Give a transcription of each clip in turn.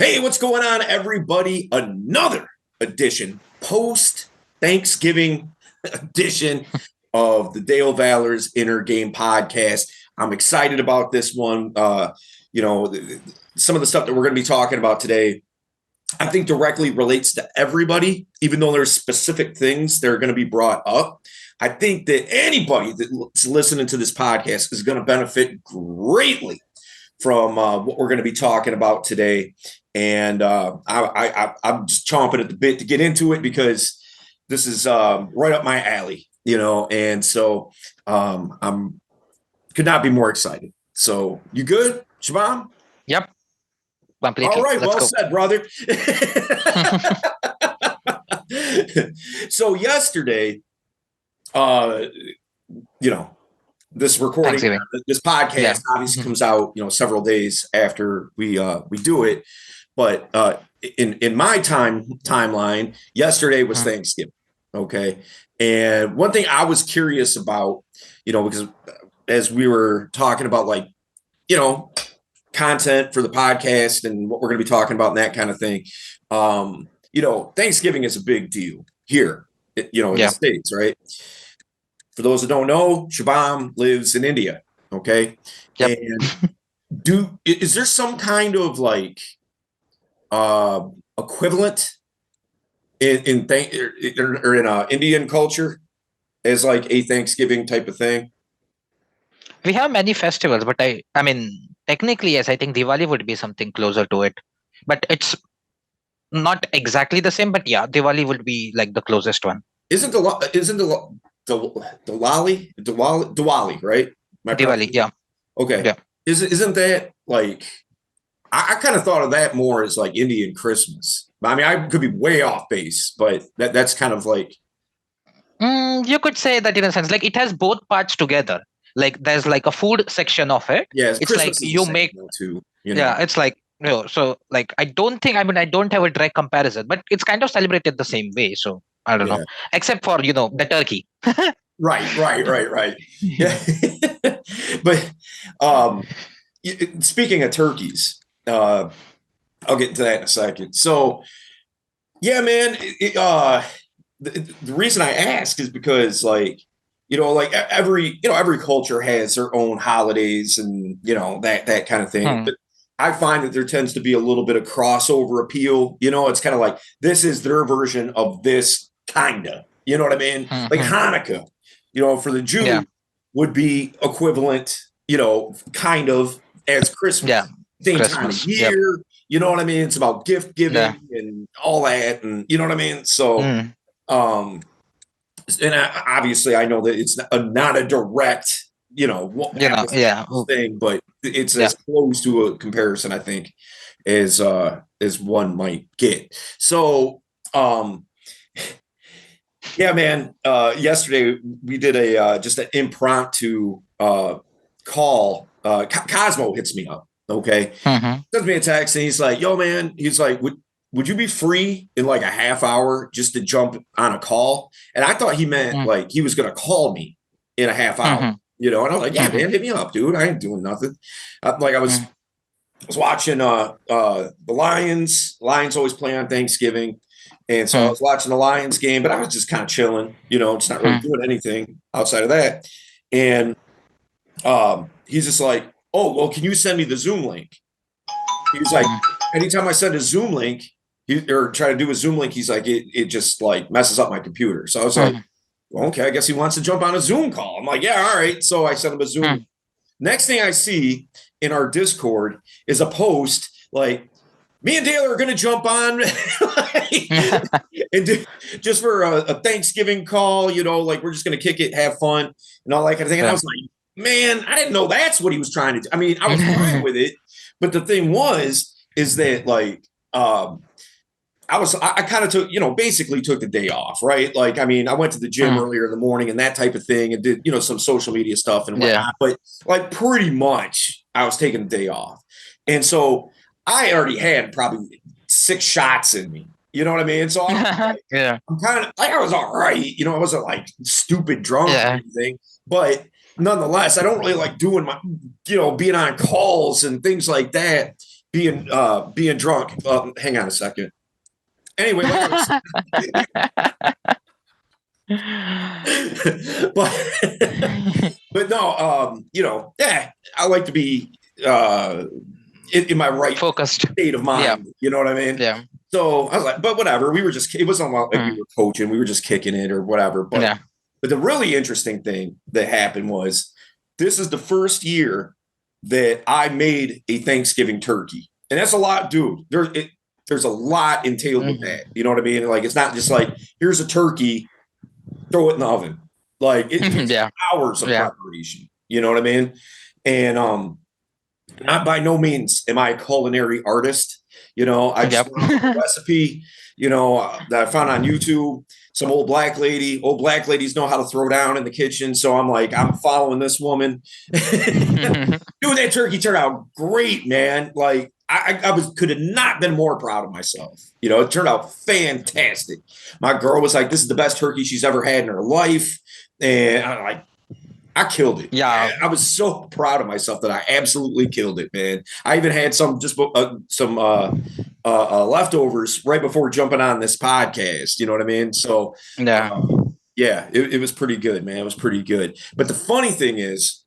Hey, what's going on, everybody? Another edition, post-Thanksgiving edition of the Dale Valor's Inner Game podcast. I'm excited about this one. Some of the stuff that we're going to be talking about today, I think directly relates to everybody, even though there's specific things that are going to be brought up. I think that anybody that's listening to this podcast is going to benefit greatly from what we're going to be talking about today. And I'm just chomping at the bit to get into it because this is right up my alley, and so I'm could not be more excited. So you good, Shabam? Yep, completely. All right, Let's well go. said, brother. So yesterday, this recording, this podcast obviously comes out, several days after we do it. But in my timeline, yesterday was Thanksgiving. Okay. And one thing I was curious about, because as we were talking about, content for the podcast and what we're going to be talking about and that kind of thing, Thanksgiving is a big deal here, in the States, right? For those that don't know, Shabam lives in India. Okay. Yep. And is there some kind of equivalent in Indian culture as a Thanksgiving type of thing? We have many festivals, but I mean, technically, yes, I think Diwali would be something closer to it. But it's not exactly the same. But yeah, Diwali would be like the closest one. Isn't Diwali, right? Diwali, yeah. Okay. Yeah. Isn't that I kind of thought of that more as Indian Christmas. I mean, I could be way off base, but that's kind of you could say that in a sense, it has both parts together. There's a food section of it. Yeah, it's like you make too. Yeah, it's so I don't have a direct comparison, but it's kind of celebrated the same way. So I don't know, except for the turkey. Right. Yeah. But speaking of turkeys, I'll get into that in a second. So, yeah, man, the reason I ask is because every culture has their own holidays and, that kind of thing. But I find that there tends to be a little bit of crossover appeal. It's kind of this is their version of this kind of, you know what I mean? Like Hanukkah, for the Jew would be equivalent, kind of as Christmas. Yeah. Same time of year, you know what I mean? It's about gift giving and all that, and you know what I mean? So, and obviously I know that it's not a direct, thing, but it's as close to a comparison, I think, as one might get. So, yeah, man, yesterday we did just an impromptu call. Cosmo hits me up. Okay. Sends me a text and he's like, yo, man, he's like, would you be free in a half hour just to jump on a call? And I thought he meant he was going to call me in a half hour, and I was like, yeah, man, hit me up, dude. I ain't doing nothing. I was watching the Lions. Lions always play on Thanksgiving. And so I was watching the Lions game, but I was just kind of chilling, just not really doing anything outside of that. And he's just like, oh, well, can you send me the Zoom link? He was like, anytime I send a Zoom link or try to do a Zoom link, he's like, it just messes up my computer. So I was like, well, okay, I guess he wants to jump on a Zoom call. I'm like, yeah, all right. So I sent him a Zoom link. Next thing I see in our Discord is a post me and Dale are going to jump on and just for a Thanksgiving call, we're just going to kick it, have fun and all that kind of thing. And I was like, man, I didn't know that's what he was trying to do. I mean, I was fine with it, but the thing is that I kind of took, basically took the day off, right? I mean, I went to the gym earlier in the morning and that type of thing and did, some social media stuff and whatnot, but pretty much I was taking the day off. And so I already had probably 6 shots in me. You know what I mean? So I'm kind of I was all right. I wasn't stupid drunk or anything, but nonetheless, I don't really like doing my, being on calls and things like that. being drunk. Hang on a second. Anyway, like I was, but no, yeah, I like to be in my right Focused. state of mind. You know what I mean? Yeah. So I was like, but whatever. It wasn't like we were coaching. We were just kicking it or whatever. But the really interesting thing that happened was this is the first year that I made a Thanksgiving turkey. And that's a lot, dude. There's a lot entailed with that. You know what I mean? Like, it's not just like, here's a turkey, throw it in the oven. Like, it takes hours of preparation. You know what I mean? And not by no means am I a culinary artist. I just found a recipe, that I found on YouTube. Some old black ladies know how to throw down in the kitchen. So I'm like, I'm following this woman. Dude, that turkey turned out great, man. Like, I could have not been more proud of myself. It turned out fantastic. My girl was like, this is the best turkey she's ever had in her life. And I'm like, I killed it. Yeah. I was so proud of myself that I absolutely killed it, man. I even had some leftovers right before jumping on this podcast. You know what I mean? So it was pretty good, man. It was pretty good. But the funny thing is,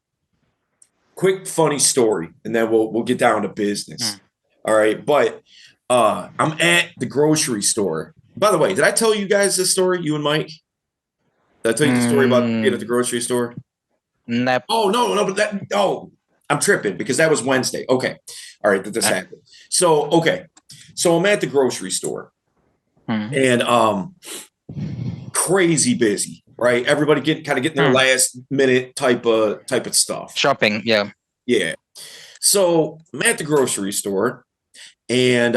quick funny story, and then we'll get down to business. All right. But I'm at the grocery store. By the way, did I tell you guys this story, you and Mike? Did I tell you the story about being at the grocery store? Nope. Oh, no, I'm tripping because that was Wednesday. Okay. All right, that this happened. So I'm at the grocery store and crazy busy, right? Everybody getting their last minute type of stuff. Shopping, yeah. Yeah. So I'm at the grocery store and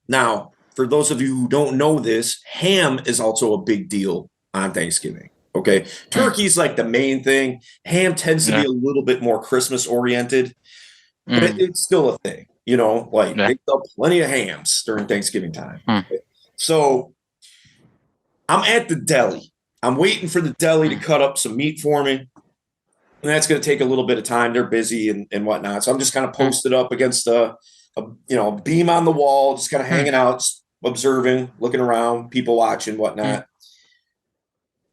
now for those of you who don't know this, ham is also a big deal on Thanksgiving. Okay. Turkey's like the main thing. Ham tends to be a little bit more Christmas oriented, but it's still a thing, they sell plenty of hams during Thanksgiving time. So I'm at the deli. I'm waiting for the deli to cut up some meat for me. And that's going to take a little bit of time. They're busy and whatnot. So I'm just kind of posted up against a beam on the wall, just kind of hanging out, observing, looking around, people watching, whatnot.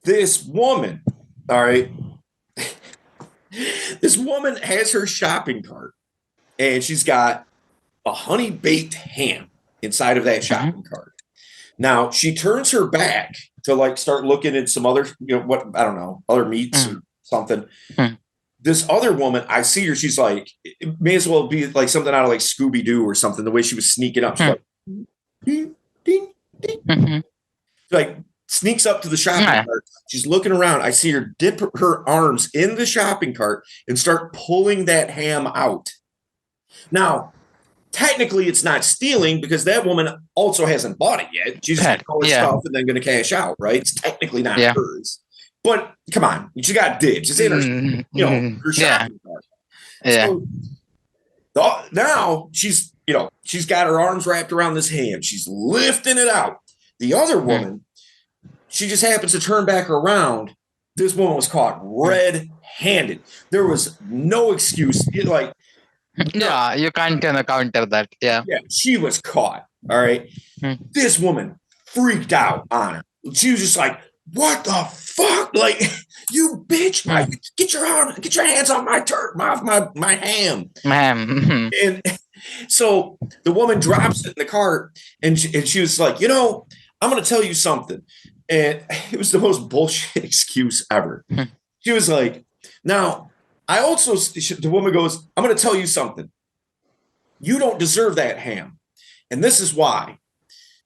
This woman, all right, this woman has her shopping cart and she's got a honey baked ham inside of that shopping cart. Now she turns her back to start looking at some other, other meats or something. This other woman, I see her, she's like, it may as well be like something out of like Scooby-Doo or something, the way she was sneaking up. She's like, ding, ding, ding. Like, sneaks up to the shopping cart. She's looking around. I see her dip her arms in the shopping cart and start pulling that ham out. Now, technically, it's not stealing because that woman also hasn't bought it yet. She's just going to stuff and then going to cash out, right? It's technically not hers. But come on, she got dibs. It's in her, her shopping cart. So now she's got her arms wrapped around this ham. She's lifting it out. The other woman, she just happens to turn back around. This woman was caught red-handed. There was no excuse. You can't counter that. Yeah, she was caught. All right. This woman freaked out on her. She was just like, "What the fuck? Like, you bitch! Get your hands off my ham." And so the woman drops it in the cart, and she was like, I'm going to tell you something. And it was the most bullshit excuse ever. She was like, now, the woman goes, I'm going to tell you something. You don't deserve that ham. And this is why.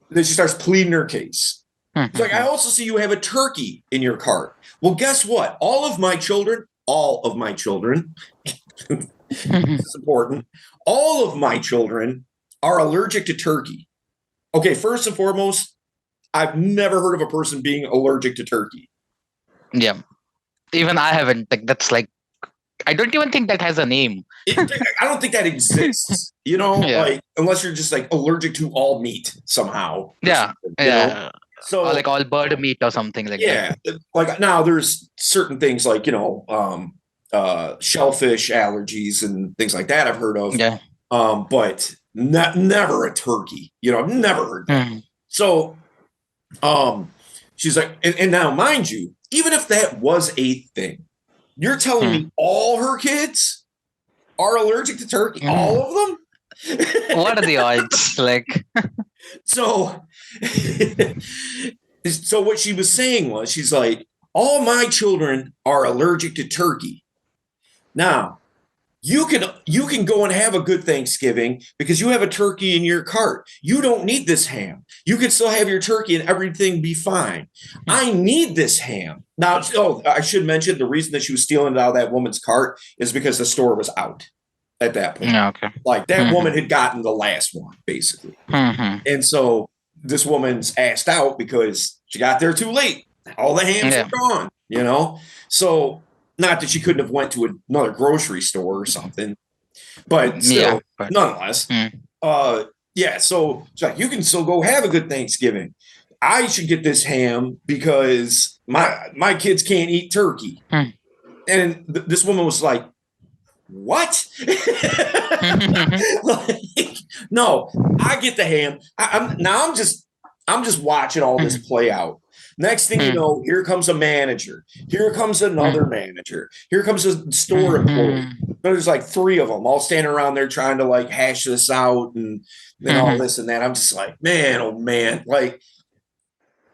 Then she starts pleading her case. She's like, I also see you have a turkey in your cart. Well, guess what? All of my children, this is important, all of my children are allergic to turkey. Okay, first and foremost, I've never heard of a person being allergic to turkey. Yeah. Even I haven't. That's I don't even think that has a name. I don't think that exists, unless you're just allergic to all meat somehow. So or all bird meat or something like that. Like now there's certain things like, shellfish allergies and things like that I've heard of. Yeah. But never a turkey. I've never heard that. Mm. So, she's like, and now, mind you, even if that was a thing, you're telling me all her kids are allergic to turkey, all of them? What are the odds? Like, so, so what she was saying was, she's like, all my children are allergic to turkey. Now, you can go and have a good Thanksgiving because you have a turkey in your cart. You don't need this ham. You can still have your turkey and everything be fine. I need this ham. Now, I should mention the reason that she was stealing it out of that woman's cart is because the store was out at that point. yeah, okay. Like that woman had gotten the last one, basically. And so this woman's asked out because she got there too late. All the hams were gone, So not that she couldn't have went to another grocery store or something, but still, nonetheless. So she's like, you can still go have a good Thanksgiving. I should get this ham because my kids can't eat turkey. And this woman was like, what? Like, no, I get the ham. I'm just watching all this play out. Next thing you know, here comes a manager. Here comes another manager. Here comes a store employee. There's like 3 of them all standing around there trying to like hash this out and all this and that. I'm just like, man, oh man, like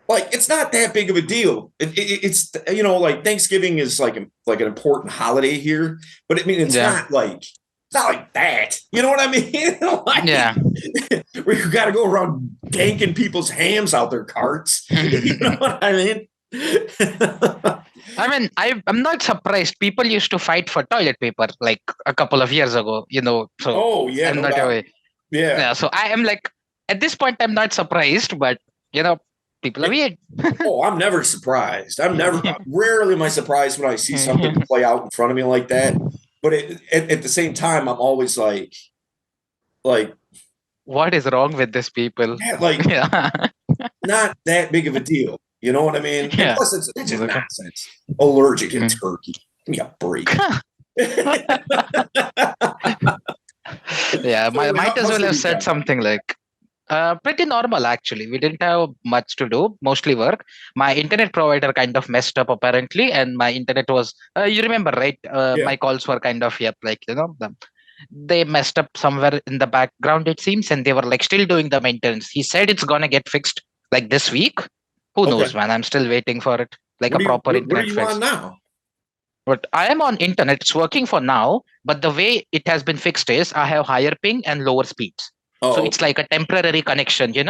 it's not that big of a deal. It's like Thanksgiving is like an important holiday here, but I mean it's not like that. You know what I mean? Where you got to go around ganking people's hams out their carts. You know what I mean? I mean, I'm not surprised. People used to fight for toilet paper like a couple of years ago, So I'm not aware. Yeah. So I am like, at this point, I'm not surprised, but people are weird. I'm never surprised. Rarely am I surprised when I see something play out in front of me like that. But at the same time, I'm always like, what is wrong with these people? Not that big of a deal. You know what I mean? Yeah. Plus, it's just nonsense. Allergic to turkey. Give me a break. Yeah, might as well have said something like, pretty normal actually. We didn't have much to do, mostly work. My internet provider kind of messed up apparently, and my internet was, you remember, right? My calls were kind of, they messed up somewhere in the background, it seems, and they were like still doing the maintenance. He said it's gonna get fixed like this week. Who knows, man? I'm still waiting for it, like a proper internet fix. What are you on now? But I am on internet. It's working for now, but the way it has been fixed is I have higher ping and lower speeds. So it's like a temporary connection, He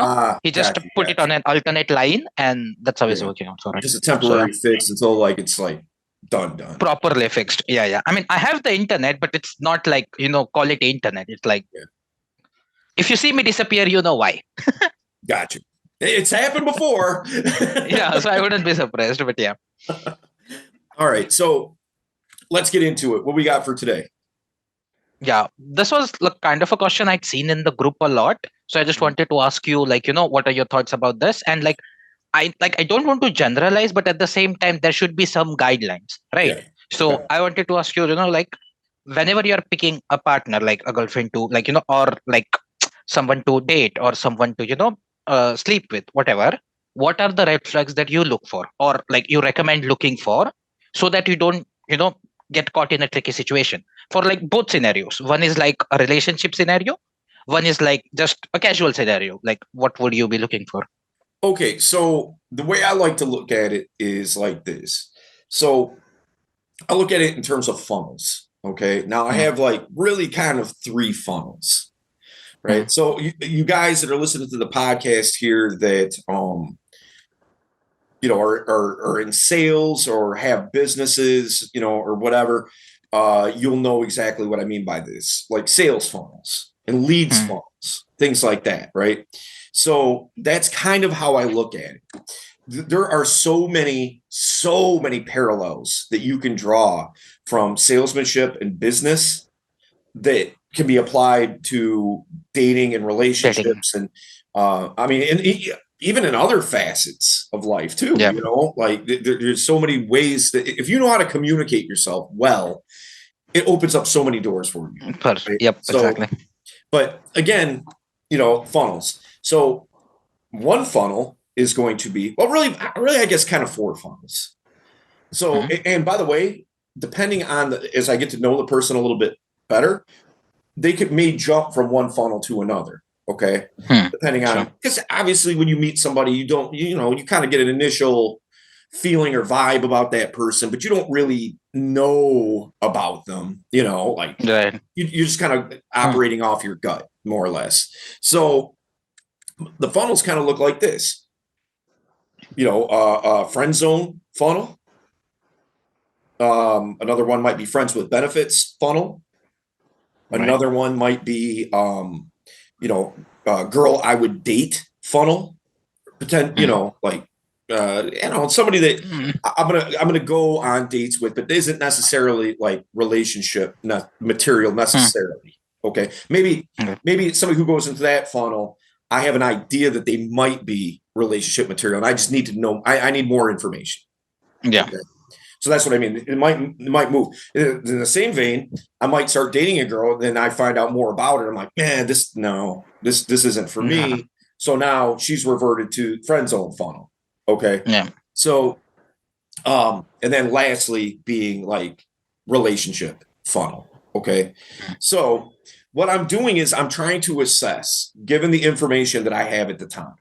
just put it on an alternate line, and that's how it's working out for it. Just a temporary fix until it's like done. Properly fixed. Yeah. I mean, I have the internet, but it's not like, quality internet. It's like, if you see me disappear, you know why. Gotcha. It's happened before. Yeah, so I wouldn't be surprised, but yeah. All right, so let's get into it. What we got for today? Yeah, this was kind of a question I'd seen in the group a lot. So I just wanted to ask you, what are your thoughts about this? And I don't want to generalize, but at the same time, there should be some guidelines, right? Yeah. So I wanted to ask you, whenever you're picking a partner, like a girlfriend to, or like someone to date or someone to, sleep with, whatever, what are the red flags that you look for or you recommend looking for so that you don't, get caught in a tricky situation for both scenarios? One is like a relationship scenario. One is just a casual scenario. What would you be looking for? Okay, so the way I like to look at it is like this. So I look at it in terms of funnels. Okay, now I have really kind of 3 funnels, right? So you guys that are listening to the podcast here that are in sales or have businesses, or whatever, you'll know exactly what I mean by this, like sales funnels and leads funnels, things like that, right? So that's kind of how I look at it. There are so many parallels that you can draw from salesmanship and business that can be applied to dating and relationships. And even in other facets of life too, there's so many ways that if you know how to communicate yourself well, it opens up so many doors for you. Right? Yep, exactly. But again, funnels. So one funnel is going to be, well, really, I guess kind of four funnels. So, and by the way, depending on as I get to know the person a little bit better, they may jump from one funnel to another. Okay. Depending on, because obviously when you meet somebody, you kind of get an initial feeling or vibe about that person, but you don't really know about them, like Right. you're just kind of operating off your gut, more or less. So the funnels kind of look like this, friend zone funnel. Another one might be friends with benefits funnel. Another one might be, girl I would date funnel. Pretend, like, somebody that I'm gonna go on dates with, but isn't necessarily like relationship material necessarily. Okay, maybe somebody who goes into that funnel, I have an idea that they might be relationship material, and I just need to know. I need more information. Yeah. Okay? So that's what I mean. It might move. In the same vein, I might start dating a girl, and then I find out more about her. I'm like, man, this isn't for me. So now she's reverted to friend zone funnel. Okay. Yeah. So, and then lastly being like relationship funnel. Okay. So what I'm doing is I'm trying to assess, given the information that I have at the time.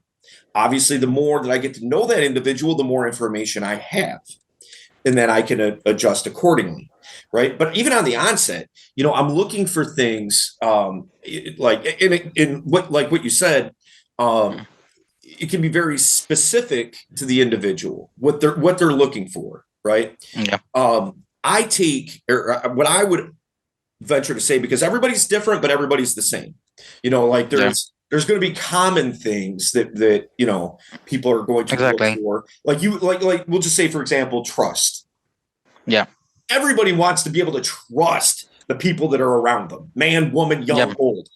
Obviously, the more that I get to know that individual, the more information I have. And then I can adjust accordingly, right? But even on the onset, I'm looking for things like in what you said. It can be very specific to the individual, what they're looking for, right? Yeah. I take, or what I would venture to say, because everybody's different, but everybody's the same. Like there's going to be common things that people are going to look for. Like we'll just say, for example, trust. Yeah. Everybody wants to be able to trust the people that are around them, man, woman, young, old.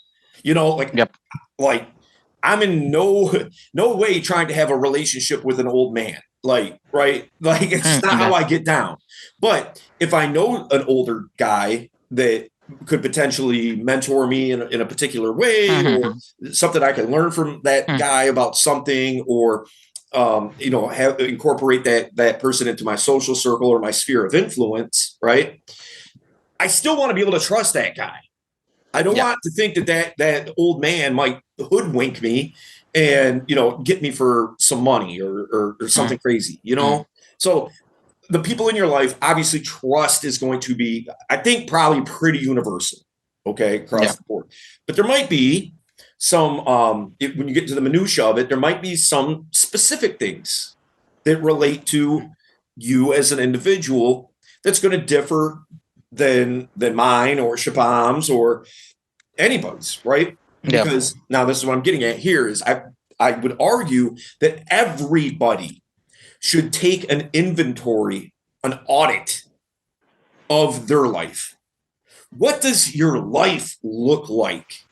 Like I'm in no way trying to have a relationship with an old man. Like, right? Like it's not how I get down. But if I know an older guy that could potentially mentor me in a particular way, or something I can learn from that guy about something, or incorporate that person into my social circle or my sphere of influence, right? I still want to be able to trust that guy. I don't want to think that old man might hoodwink me and get me for some money or something crazy, So the people in your life, obviously trust is going to be, I think, probably pretty universal, okay, across the board. But there might be some, when you get to the minutia of it, there might be some specific things that relate to you as an individual that's going to differ than mine or Shabam's or anybody's, right? Because now this is what I'm getting at here is I would argue that everybody should take an inventory, an audit of their life. What does your life look like?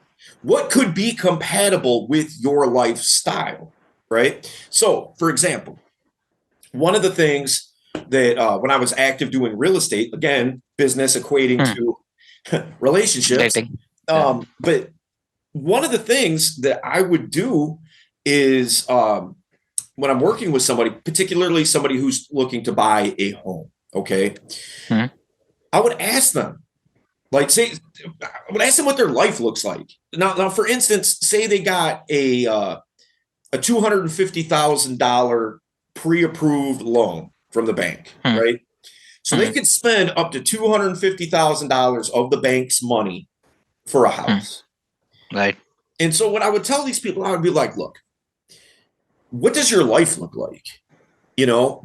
What could be compatible with your lifestyle, right? So, for example, one of the things that when I was active doing real estate, again, business equating to relationships, but one of the things that I would do is when I'm working with somebody, particularly somebody who's looking to buy a home, okay, I would ask them, I would ask them what their life looks like. Now, for instance, say they got a $250,000 pre-approved loan from the bank, right? So they could spend up to $250,000 of the bank's money for a house. Right. And so what I would tell these people, I would be like, look, what does your life look like?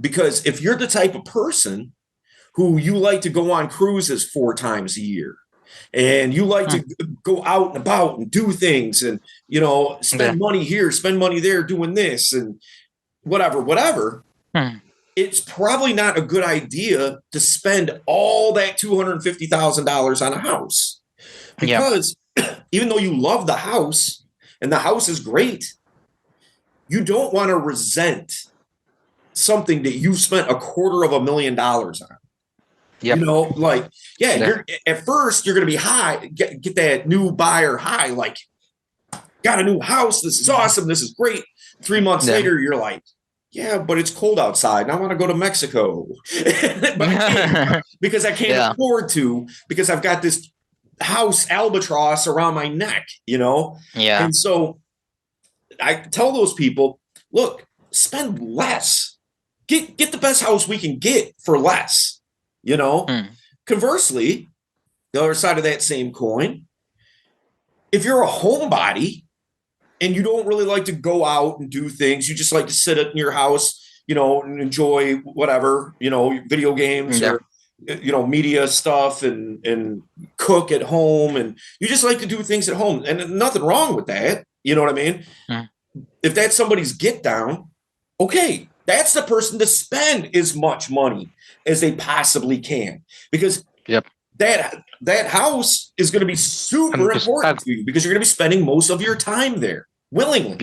Because if you're the type of person who you like to go on cruises 4 times a year, and you like to go out and about and do things and, spend money here, spend money there doing this and whatever, it's probably not a good idea to spend all that $250,000 on a house. Because even though you love the house and the house is great, you don't want to resent something that you spent $250,000 on. You're at first you're going to be high, get that new buyer high. Like, got a new house. This is awesome. This is great. 3 months later, you're like, yeah, but it's cold outside and I want to go to Mexico. But I can't, because I can't afford to, because I've got this house albatross around my neck, you know? Yeah. And so I tell those people, look, spend less. Get the best house we can get for less, you know? Conversely, the other side of that same coin, if you're a homebody and you don't really like to go out and do things, you just like to sit in your house, you know, and enjoy whatever, you know, video games or, you know, media stuff and cook at home. And you just like to do things at home, and nothing wrong with that. You know what I mean? If that's somebody's get down, okay, that's the person to spend as much money as they possibly can, because that house is going to be super important to you, because you're going to be spending most of your time there willingly.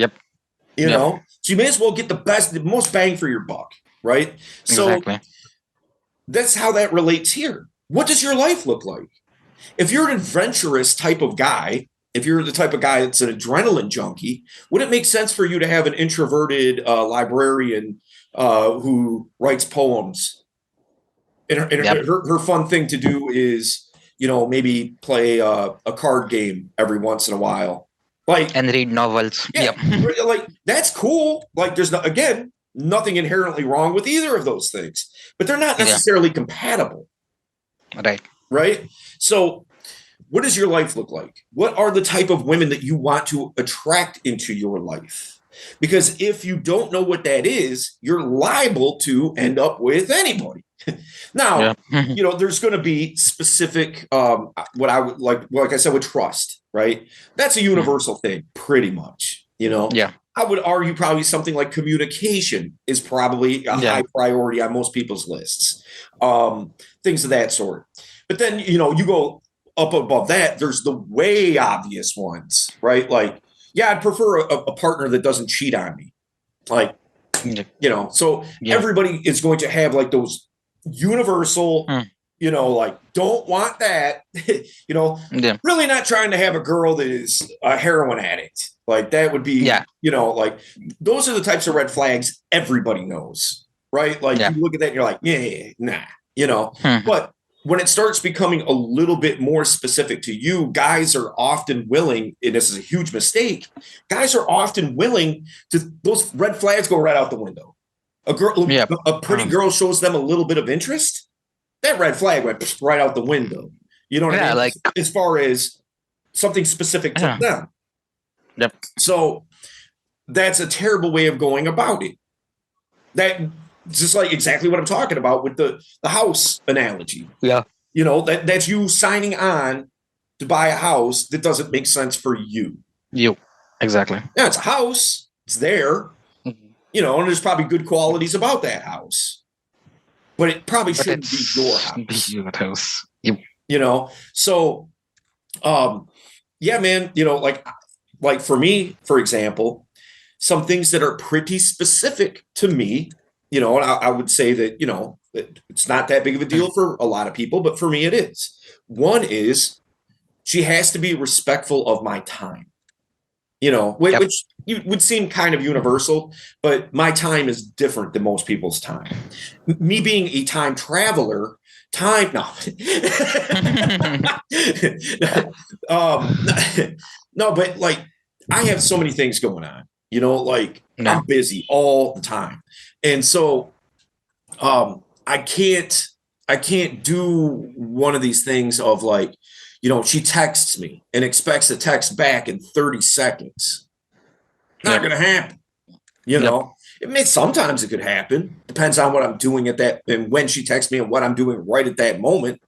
You know, so you may as well get the most bang for your buck, right? So that's how that relates here. What does your life look like? If you're an adventurous type of guy, if you're the type of guy that's an adrenaline junkie, would it make sense for you to have an introverted librarian who writes poems? And her fun thing to do is, you know, maybe play a card game every once in a while, like, and read novels. Like, that's cool. Like, there's nothing inherently wrong with either of those things, but they're not necessarily compatible. Right. So what does your life look like? What are the type of women that you want to attract into your life? Because if you don't know what that is, you're liable to end up with anybody. Now, you know, there's going to be specific, what I would like I said, with trust, right? That's a universal thing, pretty much, you know? I would argue probably something like communication is probably a high priority on most people's lists, things of that sort. But then, you know, you go up above that, there's the way obvious ones, right? Like, yeah, I'd prefer a partner that doesn't cheat on me. Like, you know, so everybody is going to have like those universal, you know, like, don't want that, you know, really not trying to have a girl that is a heroin addict. Like, that would be, you know, like, those are the types of red flags everybody knows, right? Like, you look at that and you're like, nah, you know, but when it starts becoming a little bit more specific to you, guys are often willing, and this is a huge mistake, guys are often willing to, those red flags go right out the window. A pretty girl shows them a little bit of interest, that red flag went right out the window. You know what I mean? Like, as far as something specific to them. So that's a terrible way of going about it. That just like exactly what I'm talking about with the house analogy. You know, that's you signing on to buy a house that doesn't make sense for you. Exactly. Yeah, it's a house. It's there. You know, and there's probably good qualities about that house. But it probably shouldn't be your house. You know, so yeah, man, you know, like for me, for example, some things that are pretty specific to me, you know, and I would say that, you know, it's not that big of a deal for a lot of people, but for me it is. One is she has to be respectful of my time, you know, which would seem kind of universal, but my time is different than most people's time. Me being a time traveler, no, but like, I have so many things going on, you know, like I'm busy all the time. And so I can't do one of these things of like, you know, she texts me and expects a text back in 30 seconds. Not going to happen. You know, sometimes it could happen. Depends on what I'm doing at that, and when she texts me and what I'm doing right at that moment,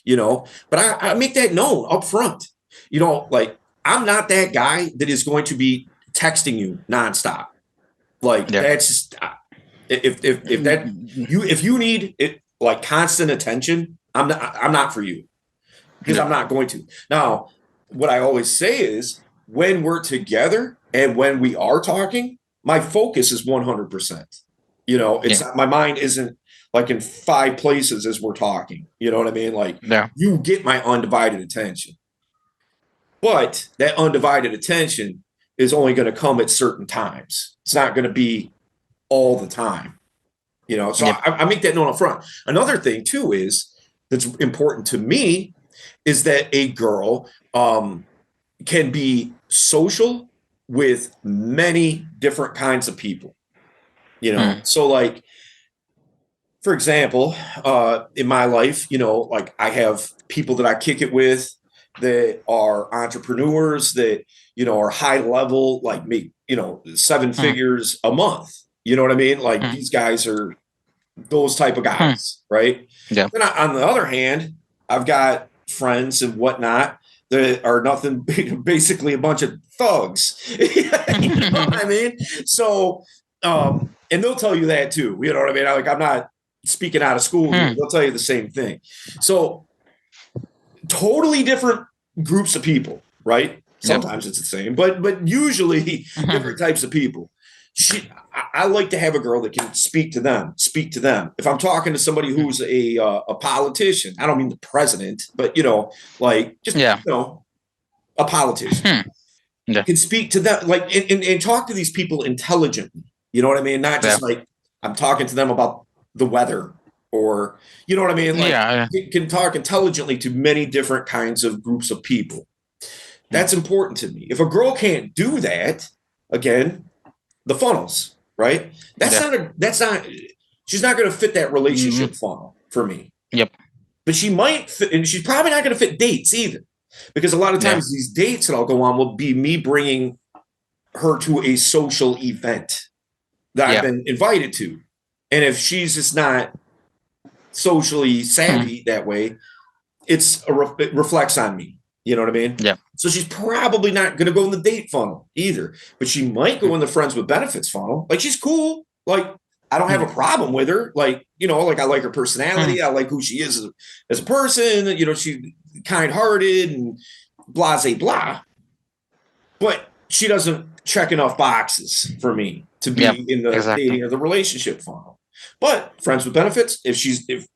you know, but I make that known up front. You know, like, I'm not that guy that is going to be texting you nonstop. Like, that's just, if you need it, like, constant attention, I'm not for you, because I'm not going to. Now, what I always say is, when we're together and when we are talking, my focus is 100%. You know, it's my mind isn't like in 5 places as we're talking. You know what I mean? Like, you get my undivided attention. But that undivided attention is only going to come at certain times. It's not going to be all the time, you know. So Yep. I make that known up front. Another thing too is that's important to me is that a girl can be social with many different kinds of people, you know. So like, for example, in my life, you know, like I have people that I kick it with that are entrepreneurs that, you know, are high level, like make, you know, seven figures a month. You know what I mean? Like these guys are those type of guys, right? Yeah. Then on the other hand, I've got friends and whatnot that are nothing, basically a bunch of thugs. You know what I mean? So, and they'll tell you that too. You know what I mean? Like, I'm not speaking out of school here. They'll tell you the same thing. So, totally different groups of people, right? Sometimes it's the same, but usually different types of people. I like to have a girl that can speak to them. If I'm talking to somebody who's a politician, I don't mean the president, but you know, like just you know, a politician can speak to them, like and talk to these people intelligently. You know what I mean? Not just like I'm talking to them about the weather, or you know what I mean? Like can talk intelligently to many different kinds of groups of people. That's important to me. If a girl can't do that, again, the funnels, right? That's not she's not going to fit that relationship funnel for me. Yep. But she might fit, and she's probably not going to fit dates either, because a lot of times these dates that I'll go on will be me bringing her to a social event that I've been invited to. And if she's just not socially savvy that way, it reflects on me. You know what I mean? Yeah. So she's probably not going to go in the date funnel either, but she might go in the friends with benefits funnel. Like, she's cool. Like, I don't have a problem with her. Like, you know, like I like her personality. I like who she is as a person. You know, she's kind-hearted and blah, blah, blah. But she doesn't check enough boxes for me to be in the dating or the relationship funnel. But friends with benefits, if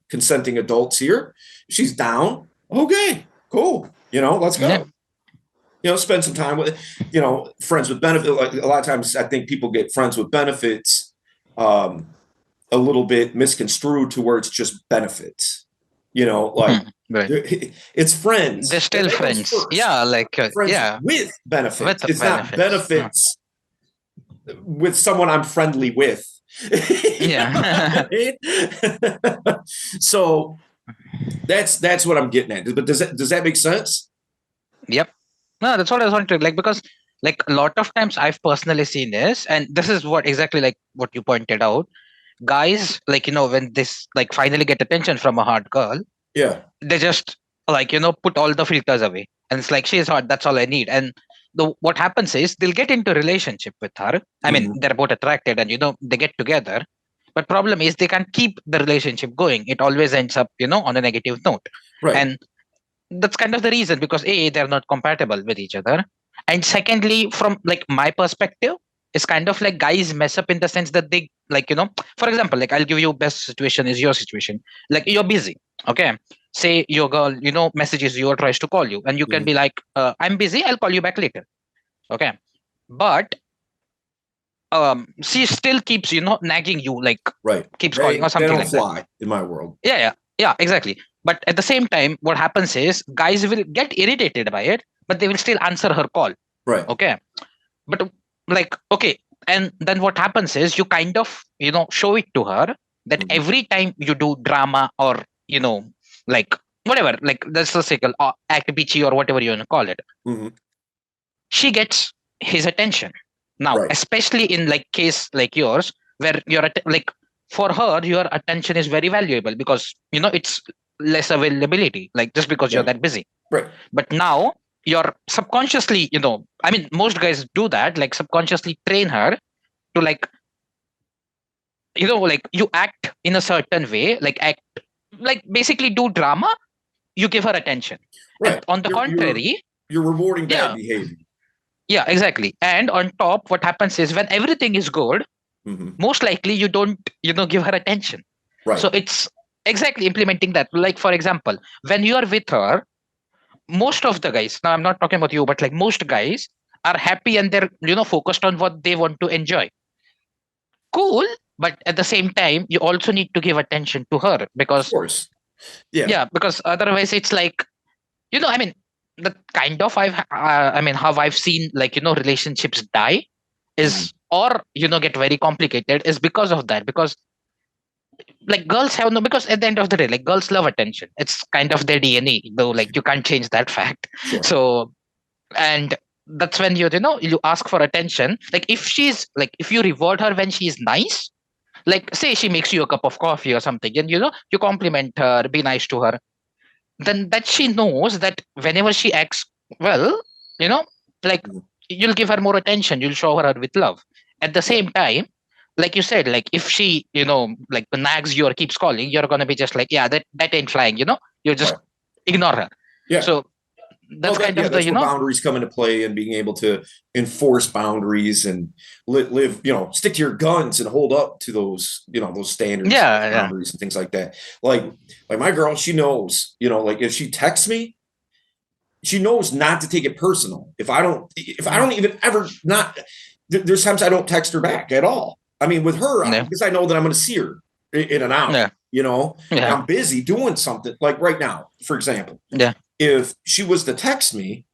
consenting adults here, she's down. Okay, cool. You know, let's go. You know, spend some time with, you know, friends with benefits. Like, a lot of times I think people get friends with benefits a little bit misconstrued to where it's just benefits. You know, like it's friends. They're still friends. Yeah, like friends with benefits. It's not benefits with someone I'm friendly with. Yeah. So that's what I'm getting at. But does that make sense? Yep. No, that's what I was wanting to, like, because like a lot of times I've personally seen this, and this is what exactly like what you pointed out. Guys, like, you know, when this like finally get attention from a hot girl, they just like, you know, put all the filters away, and it's like, she's hot, that's all I need. And what happens is they'll get into a relationship with her. I mean, they're both attracted, and you know, they get together. But problem is they can't keep the relationship going. It always ends up, you know, on a negative note. Right. And that's kind of the reason, because they're not compatible with each other, and secondly, from like my perspective, it's kind of like guys mess up in the sense that they, like, you know, for example, like I'll give you best situation is your situation. Like, you're busy, okay, say your girl, you know, messages you or tries to call you, and you can be like, I'm busy, I'll call you back later, okay, but she still keeps, you know, nagging you, like keeps calling or something like that. In my world. Yeah, exactly. But at the same time, what happens is guys will get irritated by it, but they will still answer her call. Right. Okay. But like, okay. And then what happens is you kind of, you know, show it to her that every time you do drama or, you know, like whatever, like that's the cycle, or act bitchy or whatever you want to call it, she gets his attention. Now, especially in like case like yours, where you're like, for her, your attention is very valuable because, you know, it's less availability, like just because you're that busy. Right. But now you're subconsciously, you know, I mean, most guys do that, like subconsciously train her to like, you know, like you act in a certain way, like basically do drama, you give her attention. Right. And on the contrary, you're rewarding bad behavior. Yeah, exactly. And on top, what happens is when everything is good, most likely you don't, you know, give her attention. Right. So it's exactly implementing that. Like, for example, when you are with her, most of the guys, now I'm not talking about you, but like most guys are happy and they're, focused on what they want to enjoy. Cool. But at the same time, you also need to give attention to her, Of because, course. Yeah. yeah, because otherwise it's like, I mean, the kind of how I've seen, like, relationships die Mhm. is, or, get very complicated, is because of that. Because like girls have no, because at the end of the day, like girls love attention. It's kind of their DNA, though, like you can't change that fact. Sure. So, and that's when you ask for attention. Like if you reward her when she's nice, like say she makes you a cup of coffee or something, and you compliment her, be nice to her, then that she knows that whenever she acts well, you know like Mhm. you'll give her more attention, you'll show her with love. At the Yeah. same time, like you said, like if she like nags you or keeps calling, you're going to be just like, yeah, that ain't flying, you just Right. ignore her. Yeah. So Well, that's kind of the that's where boundaries come into play, and being able to enforce boundaries and live, stick to your guns and hold up to those, those standards, those yeah, yeah. boundaries, and things like that. Like my girl, she knows, like if she texts me, she knows not to take it personal. If I Mm. don't even ever not, there's times I don't text her back at all. I mean, with her, Yeah, because I know that I'm going to see her in an hour, yeah, and yeah, I'm busy doing something. Like right now, for example, yeah. if she was to text me,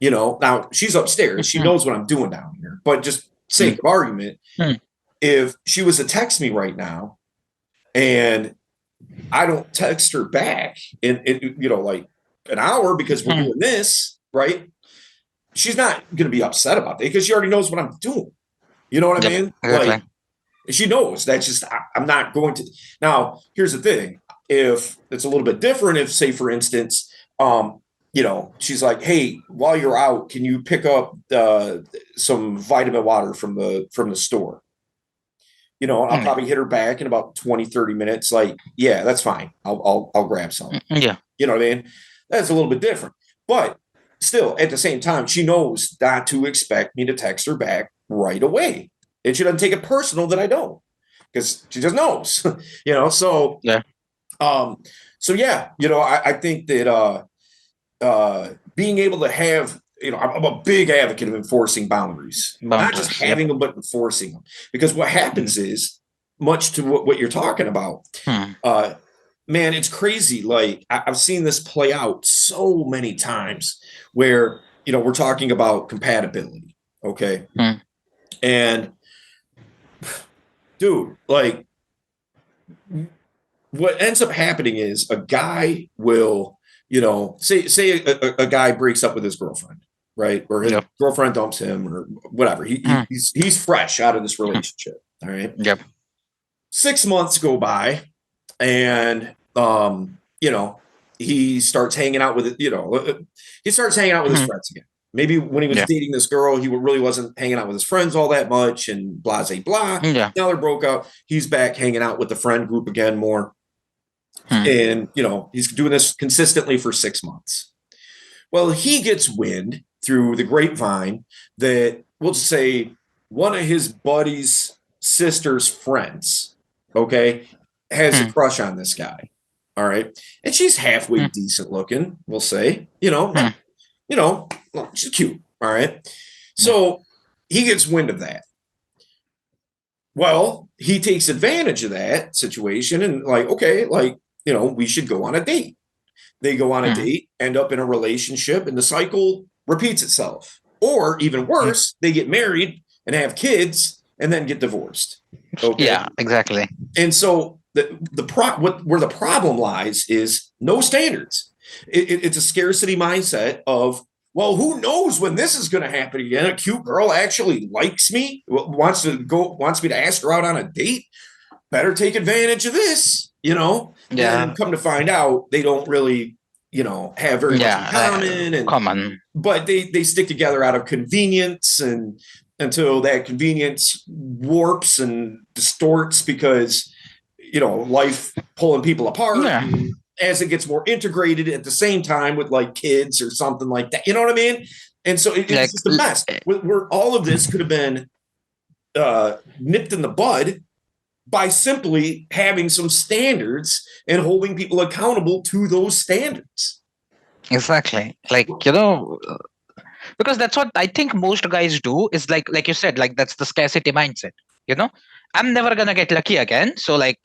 now she's upstairs, she Mhm. knows what I'm doing down here, but just Mm. sake of argument, Mm. if she was to text me right now and I don't text her back in like an hour because we're Mm. doing this, right? She's not going to be upset about that because she already knows what I'm doing. You know what I Yep, mean? Like exactly. she knows that's just I'm not going to. Now, here's the thing: if it's a little bit different, if say for instance, she's like, "Hey, while you're out, can you pick up some vitamin water from the store?" I'll Mm. probably hit her back in about 20, 30 minutes. Like, yeah, that's fine. I'll grab some. Yeah, You know what I mean? That's a little bit different. But still, at the same time, she knows not to expect me to text her back right away. And she doesn't take it personal that I don't, because she just knows. So yeah. um, so yeah, I think that being able to have, I'm a big advocate of enforcing boundaries, not just Boundaries. Yep. having them, but enforcing them. Because what Mm. happens is, much to what you're talking about, Mm. uh, man, it's crazy. Like I've seen this play out so many times where, we're talking about compatibility. Okay. Mm. And dude, like what ends up happening is a guy will, say a guy breaks up with his girlfriend, right? Or his Yep. girlfriend dumps him or whatever. Mm. He's fresh out of this Mm. relationship. All right. Yep. 6 months go by and he starts hanging out with he starts hanging out with his Mm. friends again. Maybe when he was Yeah. dating this girl, he really wasn't hanging out with his friends all that much, and blah blah blah. Yeah. Now they're broke up. He's back hanging out with the friend group again more, Mm. and he's doing this consistently for 6 months. Well, he gets wind through the grapevine that, we'll just say, one of his buddy's sister's friends, okay, has a Mm. crush on this guy. All right. And she's halfway Mm. decent looking, we'll say, Mm. she's cute. All right. Yeah. So he gets wind of that. Well, he takes advantage of that situation and, like, okay, like, we should go on a date. They go on a Mm. date, end up in a relationship, and the cycle repeats itself. Or even Mm. worse, they get married and have kids and then get divorced. Okay. Yeah, exactly. And so where the problem lies is no standards. It's a scarcity mindset of, well, who knows when this is going to happen again? A cute girl actually likes me, wants me to ask her out on a date. Better take advantage of this, Then Yeah. come to find out they don't really, have very much in Yeah. common, and Common. but they stick together out of convenience, and until that convenience warps and distorts because life pulling people apart, Yeah. and as it gets more integrated at the same time with like kids or something like that, you know what I mean? And so it's Like. just a mess where all of this could have been nipped in the bud by simply having some standards and holding people accountable to those standards. Exactly. Because that's what I think most guys do is like you said, like that's the scarcity mindset. You know, I'm never gonna get lucky again. So like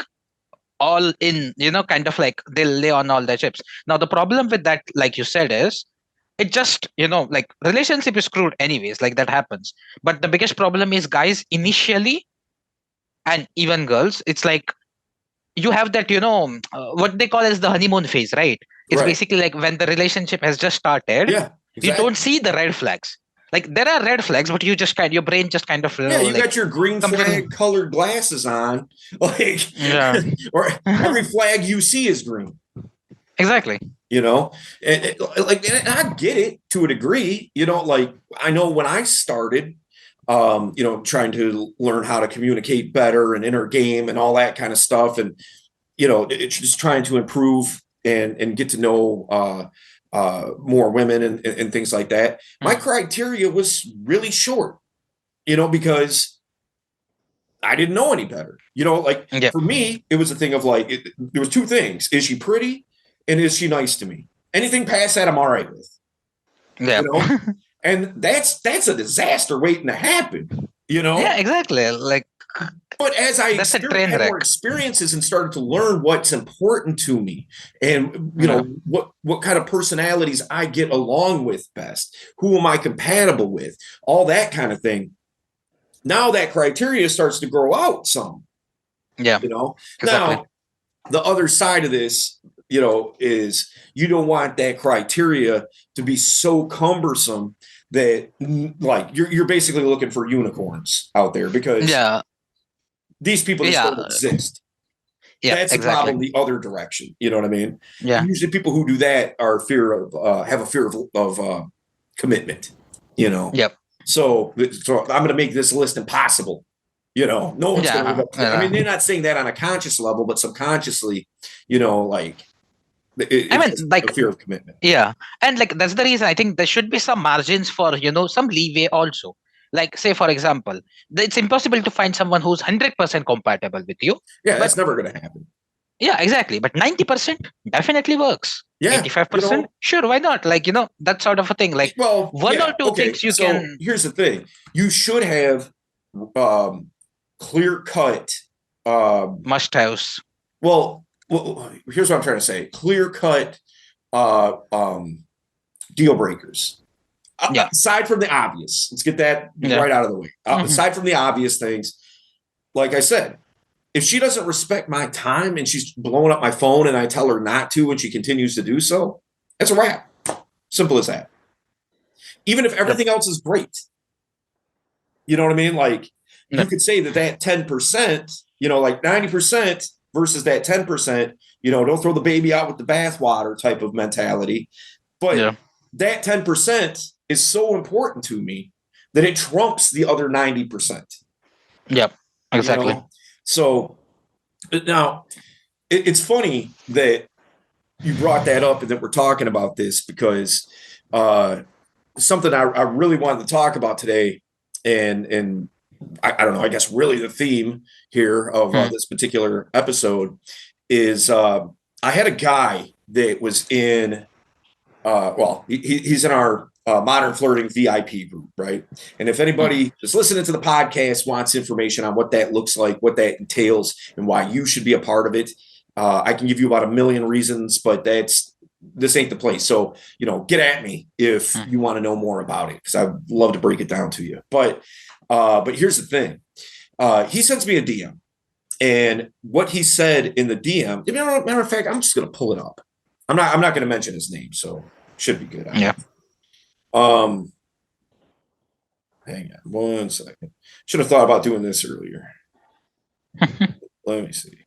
all in, kind of like they'll lay on all their chips. Now the problem with that, like you said, is it just, like relationship is screwed anyways, like that happens. But the biggest problem is guys initially, and even girls, it's like you have that, what they call as the honeymoon phase, right? It's Right. basically like when the relationship has just started, Yeah, you don't exactly. see the red flags. Like there are red flags, but your brain just kind of, Yeah, you like got your green completely. flag colored glasses on, like, Yeah. or every flag you see is green. Exactly. You know, and I get it to a degree. Like I know when I started, trying to learn how to communicate better and inner game and all that kind of stuff, and it's just trying to improve and get to know more women and things like that. My Mm. criteria was really short, because I didn't know any better. Like Yeah. for me, it was a thing of like, there was two things. Is she pretty? And is she nice to me? Anything past that, I'm all right with, Yeah. you know? And that's a disaster waiting to happen, Yeah, exactly. Like But as I that's a train had more wreck. experiences and started to learn what's important to me, and Yeah. what kind of personalities I get along with best, who am I compatible with, all that kind of thing. Now that criteria starts to grow out some, Yeah. you know. Exactly. Now the other side of this, is you don't want that criteria to be so cumbersome that like you're basically looking for unicorns out there because Yeah. these people just don't Yeah. exist. Yeah. That's the Exactly. problem the other direction. You know what I mean? Yeah. Usually people who do that are have a fear of commitment, you know? Yep. So I'm going to make this list impossible. No one's going to live Yeah. up to that. I mean, they're not saying that on a conscious level, but subconsciously, like I it's mean, just a like, fear of commitment. yeah. And like, that's the reason I think there should be some margins for, some leeway also. Like, say, for example, it's impossible to find someone who's 100% compatible with you. Yeah, But that's never going to happen. yeah, exactly. But 90% definitely works. Yeah, 85%, sure, why not? Like, that sort of a thing. Like, well, one or yeah, two okay. things you So can. here's the thing: you should have clear cut Must haves. well, here's what I'm trying to say: clear cut deal breakers. Yeah. Aside from the obvious, let's get that Yeah. right out of the way. Hmm. Aside from the obvious things, like I said, if she doesn't respect my time and she's blowing up my phone and I tell her not to and she continues to do so, that's a wrap. Simple as that. Even if Yep. everything else is great, you know what I mean? Like you Yep. could say that 10%, like 90% versus that 10%, don't throw the baby out with the bathwater type of mentality. But Yeah. that 10% is so important to me that it trumps the other 90%, Yep. you Exactly. know? So now it's funny that you brought that up and that we're talking about this because something I really wanted to talk about today, and I don't know, I guess really the theme here of Hmm. this particular episode is I had a guy that was in he's in our modern flirting VIP group, right? And if Hmm. anybody that's listening to the podcast wants information on what that looks like, what that entails, and why you should be a part of it, I can give you about a million reasons, but this ain't the place. So, get at me if Hmm. you want to know more about it, because I'd love to break it down to you. But here's the thing. He sends me a DM. And what he said in the DM, matter of fact, I'm just gonna pull it up. I'm not gonna mention his name, so should be good, I Yeah. guess. Hang on one second. Should have thought about doing this earlier. Let me see.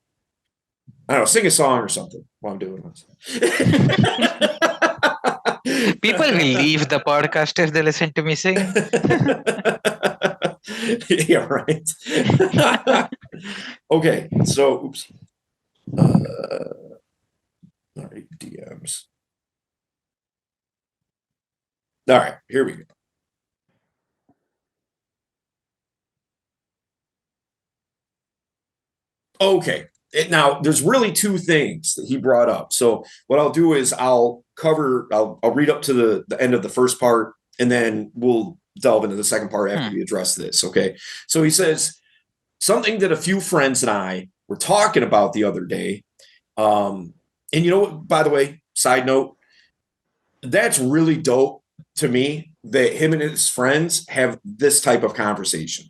I don't know, sing a song or something while I'm doing this. People will leave the podcast if they listen to me sing. Yeah, right. Okay, so oops. All right, DMs. All right, here we go. Okay. Now, there's really two things that he brought up. So, what I'll do is I'll I'll read up to the end of the first part, and then we'll delve into the second part after we address this. Okay. So he says something that a few friends and I were talking about the other day. And you know what, by the way, side note, that's really dope to me that him and his friends have this type of conversation.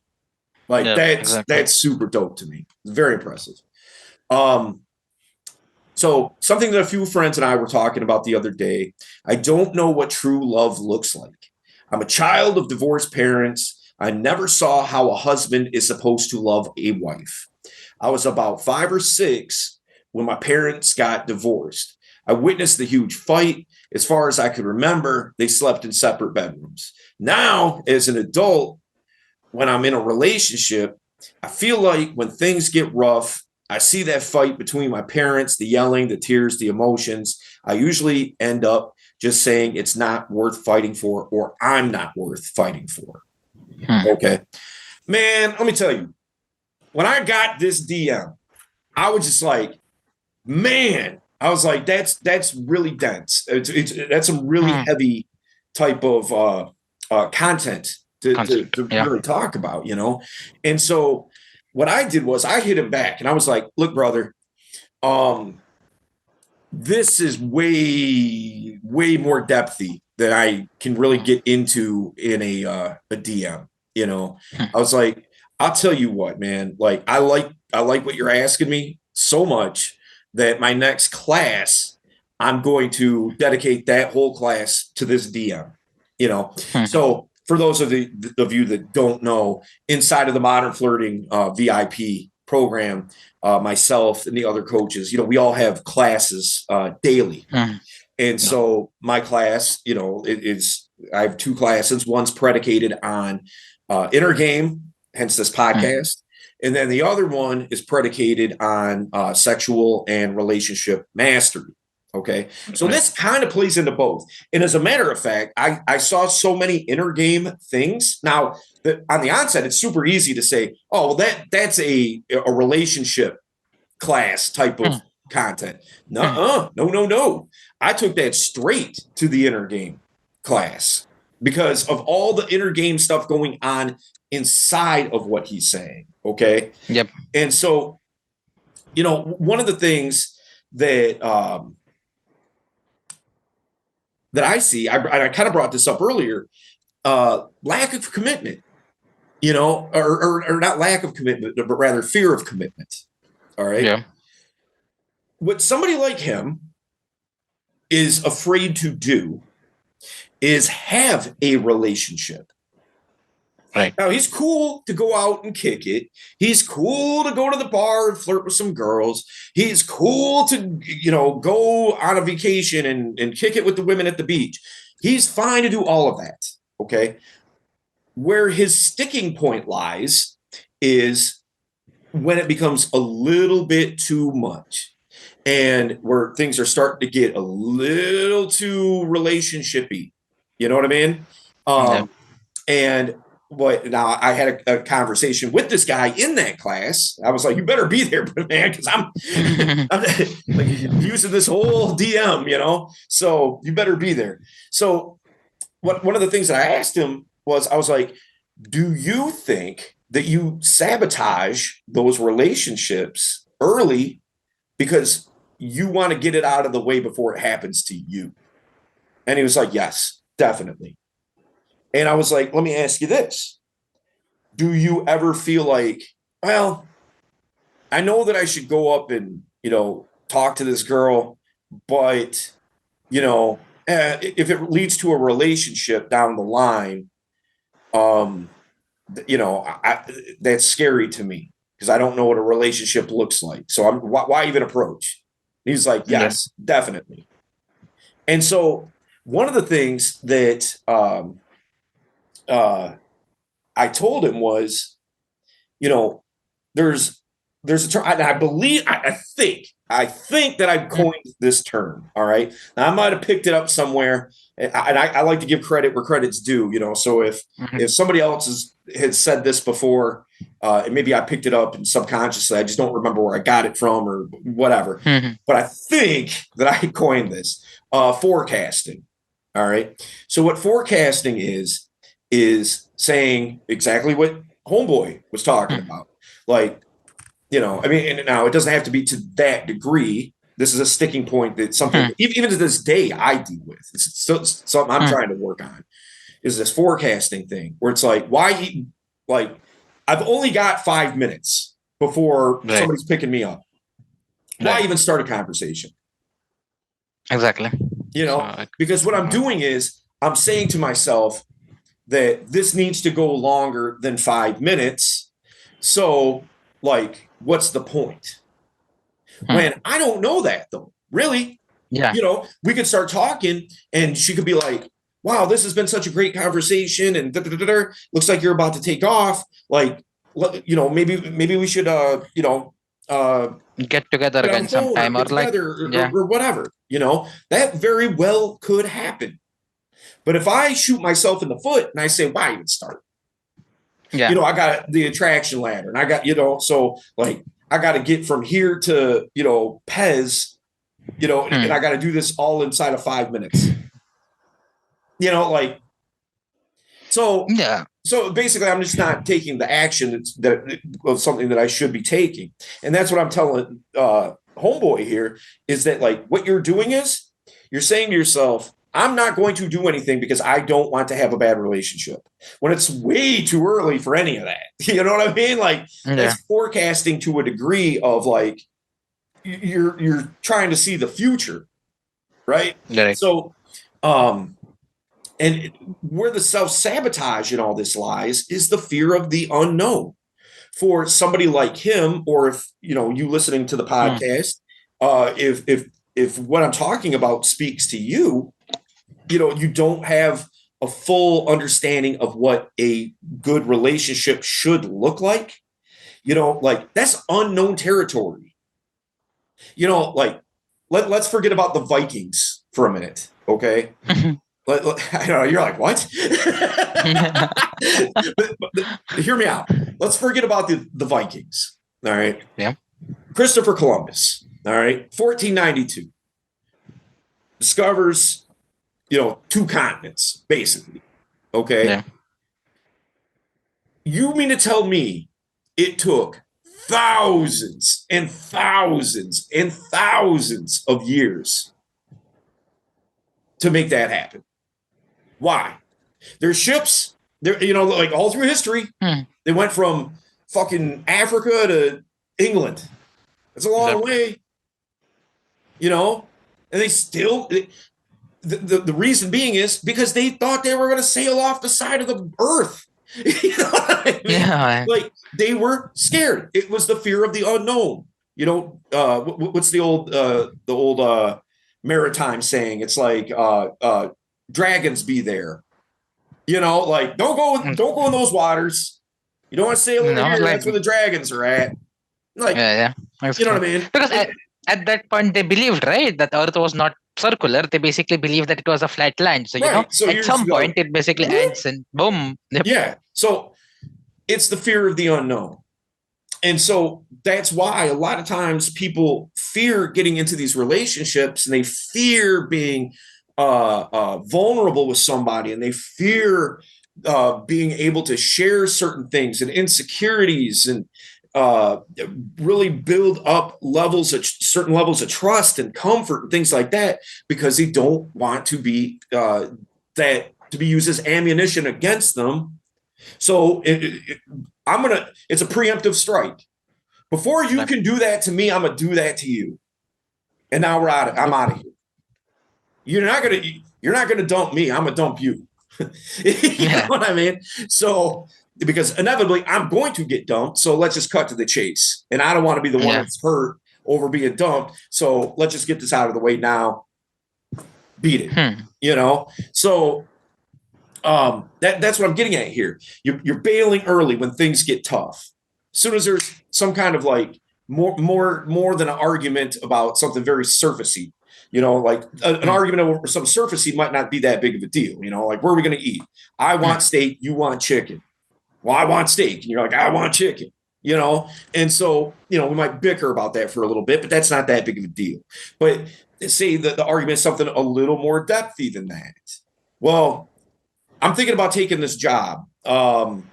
Like that's super dope to me. Very impressive. So something that a few friends and I were talking about the other day. I don't know what true love looks like. I'm a child of divorced parents. I never saw how a husband is supposed to love a wife. I was about 5 or 6 when my parents got divorced. I witnessed the huge fight. As far as I could remember, they slept in separate bedrooms. Now, as an adult, when I'm in a relationship, I feel like when things get rough, I see that fight between my parents, the yelling, the tears, the emotions. I usually end up just saying it's not worth fighting for, or I'm not worth fighting for. Okay. Man, let me tell you, when I got this DM, I was just like, man, I was like, that's really dense. That's some really heavy type of content to really talk about, you know? And so what I did was I hit him back and I was like, look, brother, this is way more depthy than I can really get into in a DM, you know? I was like, I'll tell you what, man, like I like what you're asking me so much that my next class, I'm going to dedicate that whole class to this DM, you know? So for those of you that don't know, inside of the Modern Flirting VIP program, myself and the other coaches, you know, we all have classes daily. And so my class, you know, I have 2 classes. One's predicated on inner game, hence this podcast. And then the other one is predicated on sexual and relationship mastery. Okay. So this kind of plays into both. And as a matter of fact, I saw so many inner game things. Now, on the onset, it's super easy to say, oh, well, that's a relationship class type of content. No. I took that straight to the inner game class because of all the inner game stuff going on inside of what he's saying. Okay. Yep. And so, you know, one of the things that that I see, I kind of brought this up earlier, lack of commitment, you know, or not lack of commitment, but rather fear of commitment. All right. Yeah. What somebody like him is afraid to do is have a relationship. Right. Now, he's cool to go out and kick it. He's cool to go to the bar and flirt with some girls. He's cool to, you know, go on a vacation and kick it with the women at the beach. He's fine to do all of that. Okay. Where his sticking point lies is when it becomes a little bit too much and where things are starting to get a little too relationship-y. You know what I mean? And but now I had a conversation with this guy in that class. I was like, you better be there, man, because I'm like, using this whole DM, you know, so you better be there. So one of the things that I asked him was, I was like, do you think that you sabotage those relationships early because you want to get it out of the way before it happens to you? And he was like, yes, definitely. And I was like, let me ask you this. Do you ever feel like, well, I know that I should go up and, you know, talk to this girl, but, you know, if it leads to a relationship down the line, you know, that's scary to me because I don't know what a relationship looks like. So why even approach? He's like, yes, definitely. And so one of the things that I told him was, you know, there's there's a term. I think that I Mm, coined this term. All right. Now I might have picked it up somewhere, and I like to give credit where credit's due. So if mhm, somebody else had said this before, and maybe I picked it up and subconsciously, I just don't remember where I got it from or whatever. mhm, But I think that I coined this forecasting. All right. So what forecasting is saying exactly what Homeboy was talking mhm, about. Like, I mean, and now it doesn't have to be to that degree. This is a sticking point that something, mhm, even to this day, I deal with. It's still something I'm mhm. trying to work on. Is this forecasting thing where it's like, why? Like, I've only got 5 minutes before Right, somebody's picking me up. Why right, even start a conversation? exactly. You So, know, because what I'm doing is I'm saying to myself that this needs to go longer than 5 minutes. So, like, what's the point? hmm, When I don't know that though, really, yeah, we could start talking and she could be like, wow, this has been such a great conversation. And looks like you're about to take off. Like, maybe we should, uh, get together get on again the phone or sometime, or get like, together yeah, or whatever, that very well could happen. But if I shoot myself in the foot and I say, why even start? yeah, I got the attraction ladder and I got, so like I got to get from here to, Pez, and hmm, I got to do this all inside of 5 minutes. Like so. yeah, So basically, I'm just not taking the action of something that I should be taking, and that's what I'm telling Homeboy here is that like what you're doing is you're saying to yourself, I'm not going to do anything because I don't want to have a bad relationship. When it's way too early for any of that, you know what I mean? Like yeah, that's forecasting to a degree of like you're trying to see the future, right? right. So, and where the self sabotage in all this lies is the fear of the unknown. For somebody like him, or if you listening to the Hmm, podcast, if what I'm talking about speaks to you, you don't have a full understanding of what a good relationship should look like. Like that's unknown territory. Like let's forget about the Vikings for a minute, okay? I don't know. You're like, what? but hear me out. Let's forget about the Vikings. All right. yeah, Christopher Columbus. All right. 1492 discovers, two continents, basically. Okay. yeah. You mean to tell me it took thousands and thousands and thousands of years to make that happen? Why? Their ships, they're, like all through history, Hmm, they went from fucking Africa to England. That's a long yep. way, and they still, the reason being is because they thought they were going to sail off the side of the earth. You know what I mean? Yeah, Like they were scared. It was the fear of the unknown. What's the old maritime saying? It's like dragons be there. Like don't go in those waters. You don't want to sail over here. like, That's where the dragons are at. Like, yeah, yeah, you know exactly. what I mean? Because at that point they believed, right, that Earth was not circular. They basically believed that it was a flat land. So Right. So at you're just some like, point it basically whoop. ends and boom. Yep. Yeah. So it's the fear of the unknown. And so that's why a lot of times people fear getting into these relationships and they fear being vulnerable with somebody and they fear being able to share certain things and insecurities and uh, really build up certain levels of trust and comfort and things like that because they don't want to be to be used as ammunition against them. So it's a preemptive strike. Before you Yep. can do that to me, I'm gonna do that to you. And now I'm Yep. out of here. You're not gonna dump me. I'm gonna dump you. You know Yeah, what I mean? So because inevitably I'm going to get dumped. So let's just cut to the chase. And I don't want to be the one yeah, that's hurt over being dumped. So let's just get this out of the way now. Beat it. hmm, So that's what I'm getting at here. You're bailing early when things get tough. As soon as there's some kind of like more than an argument about something very surfacey. Like an argument over some surfacey might not be that big of a deal. Like, where are we going to eat? I want steak, you want chicken. Well, I want steak, and you're like, I want chicken. And so we might bicker about that for a little bit, but that's not that big of a deal. But say that the argument is something a little more depthy than that. Well, I'm thinking about taking this job, on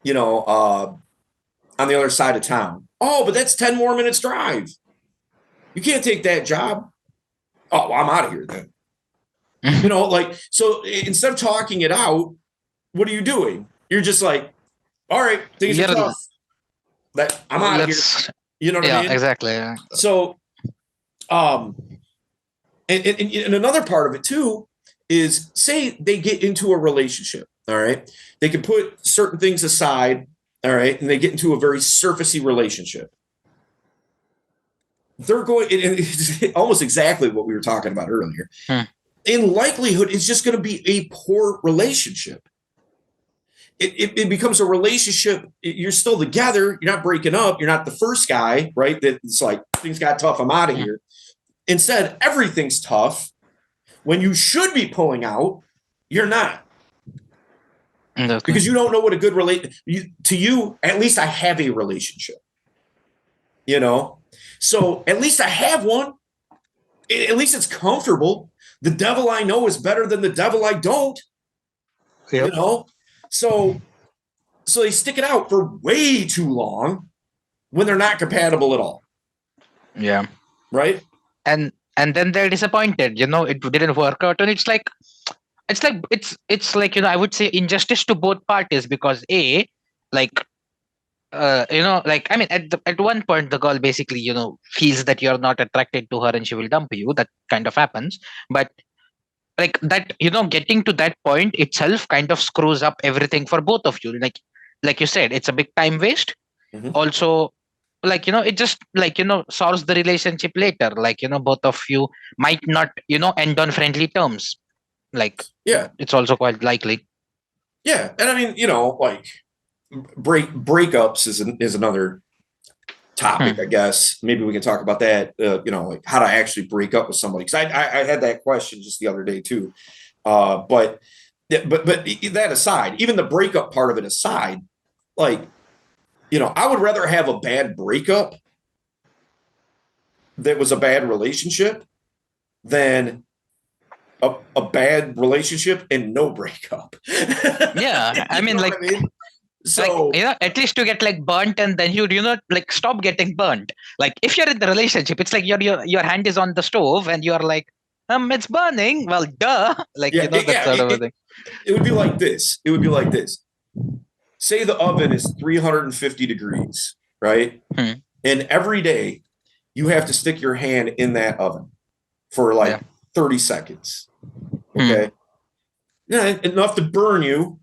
the other side of town. Oh, but that's 10 more minutes drive. You can't take that job. Oh, well, I'm out of here then. So instead of talking it out, what are you doing? You're just like, all right, things are tough. I'm out of here. You know what I mean? Yeah, exactly. Yeah. So, and another part of it too is, say they get into a relationship. All right, they can put certain things aside. All right, and they get into a very surfacey relationship. They're going, almost exactly what we were talking about earlier. In likelihood, it's just going to be a poor relationship. It becomes a relationship. You're still together. You're not breaking up. You're not the first guy, right? That's like, things got tough, I'm out of here. Instead, everything's tough. When you should be pulling out, you're not. Because you don't know what a good to you, at least I have a relationship. So at least I have one. At least it's comfortable. The devil I know is better than the devil I don't. Yep. So they stick it out for way too long when they're not compatible at all. Yeah. Right? And then they're disappointed, it didn't work out. And it's like I would say injustice to both parties, because at one point the girl basically, feels that you're not attracted to her and she will dump you. That kind of happens. But like that, getting to that point itself kind of screws up everything for both of you. Like you said, it's a big time waste. Also, it just solves the relationship later. Both of you might not, end on friendly terms. It's also quite likely. Yeah. And I mean, breakups is another topic, I guess. Maybe we can talk about that, how to actually break up with somebody. Because I had that question just the other day too. But that aside, even the breakup part of it aside, I would rather have a bad breakup that was a bad relationship than a bad relationship and no breakup. Yeah, I mean, so at least you get burnt, and then you stop getting burnt. If you're in the relationship, it's like your hand is on the stove and you're like, it's burning. Well, duh. That sort of a thing. It would be like this. Say the oven is 350 degrees, right? And every day you have to stick your hand in that oven for 30 seconds. Okay. Yeah, enough to burn you,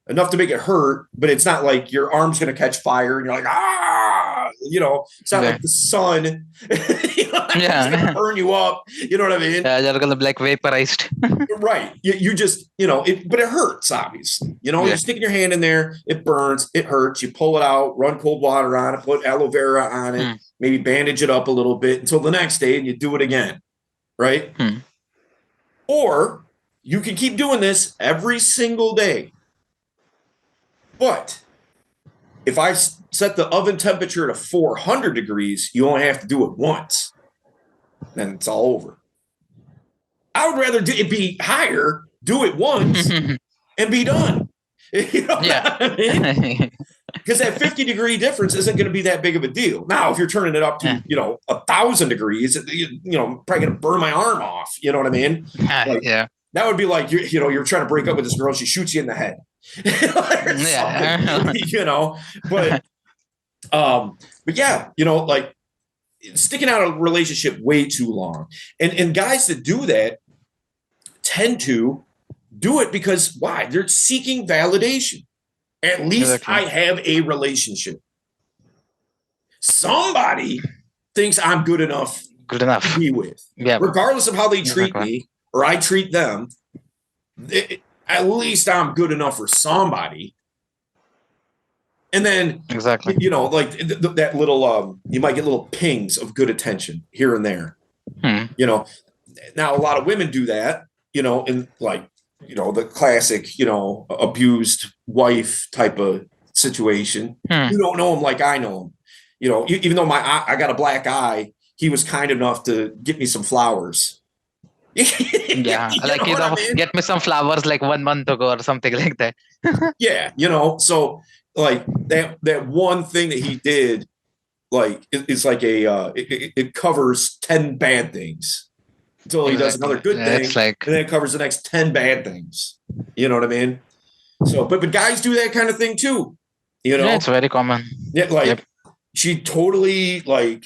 enough to make it hurt, but it's not like your arm's going to catch fire and you're like, it's not like the sun, it's going to burn you up. You know what I mean? Yeah, you're going to vaporized. Right. You just, but it hurts, obviously. You're sticking your hand in there, it burns, it hurts. You pull it out, run cold water on it, put aloe vera on it, maybe bandage it up a little bit until the next day and you do it again. Right. Or you can keep doing this every single day. But if I set the oven temperature to 400 degrees, you only have to do it once. Then it's all over. I would rather it be higher, do it once, and be done. You know what I mean? Because that 50-degree difference isn't going to be that big of a deal. Now, if you're turning it up to, 1,000 degrees, I'm probably going to burn my arm off. You know what I mean? That would be like, you're trying to break up with this girl. She shoots you in the head. But yeah, sticking out a relationship way too long. And guys that do that tend to do it because why? They're seeking validation. At least I have a relationship. Somebody thinks I'm good enough to be with. Yeah. Regardless of how they treat me or I treat them, at least I'm good enough for somebody. And then, Exactly. like that little, you might get little pings of good attention here and there. Hmm. Now a lot of women do that, in like, the classic, abused wife type of situation. Hmm. You don't know him like I know him. Even though I got a black eye, he was kind enough to get me some flowers. Yeah, You know like what I mean? get me some flowers like 1 month ago or something like that. Yeah, so like that one thing that he did, like it's like it covers 10 bad things until he does another Exactly. good Yeah, thing, it's like and then it covers the next 10 bad things. You know what I mean? So, but guys do that kind of thing too. You yeah, know, it's very common. yeah, Yep. like she totally like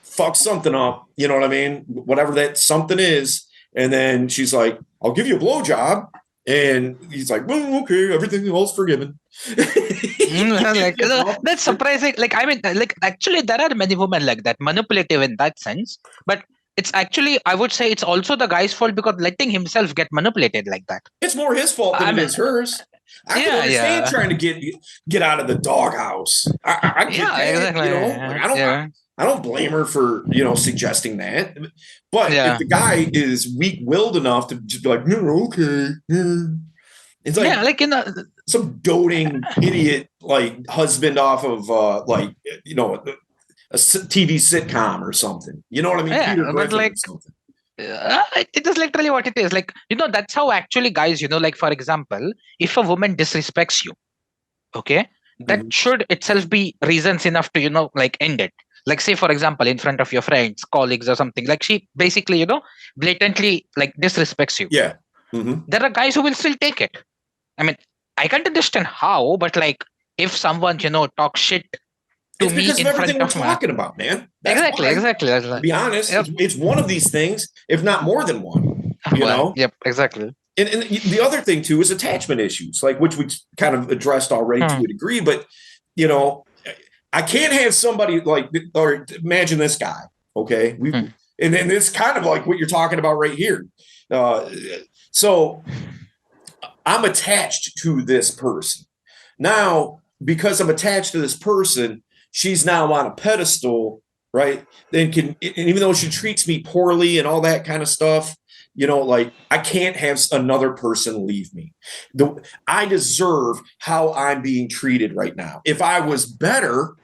fuck something up. You know what I mean? Whatever that something is, and then she's like, "I'll give you a blowjob," and he's like, "Well, okay, everything else forgiven." Like You know? that's surprising. Like I mean, like actually, there are many women like that, manipulative in that sense. But it's actually, I would say, it's also the guy's fault because letting himself get manipulated like that. It's more his fault than I it mean, is hers. I can yeah, understand yeah, trying to get out of the doghouse. I get yeah, that, exactly. like Yeah, yeah, I don't blame her for suggesting that. But if yeah. the guy is weak willed enough to just be like, no, okay, yeah. It's like Yeah, like some doting idiot like husband off of like a TV sitcom or something. You know what I mean? Peter yeah, but Griffin or like something. it is literally what it is. Like that's how actually guys. Like for example, if a woman disrespects you, okay, that Mhm. should itself be reasons enough to like end it. Like say for example, in front of your friends, colleagues, or something. Like she basically blatantly like disrespects you. Yeah. Hmm. There are guys who will still take it. I mean, I can't understand how, but like if someone talks shit to It's me because of in everything front we're of my talking about, man. That's exactly, why. exactly. That's To like, be honest, yep. it's one of these things, if not more than one. You Well, know, yep, exactly. and the other thing too is attachment issues, like which we kind of addressed already Hmm. to a degree. But you know, I can't have somebody like, or imagine this guy. Okay, Hmm. and then it's kind of like what you're talking about right here. Uh, so I'm attached to this person. Now, because I'm attached to this person, she's now on a pedestal, right? And even though she treats me poorly and all that kind of stuff, like I can't have another person leave me. I deserve how I'm being treated right now. If I was better,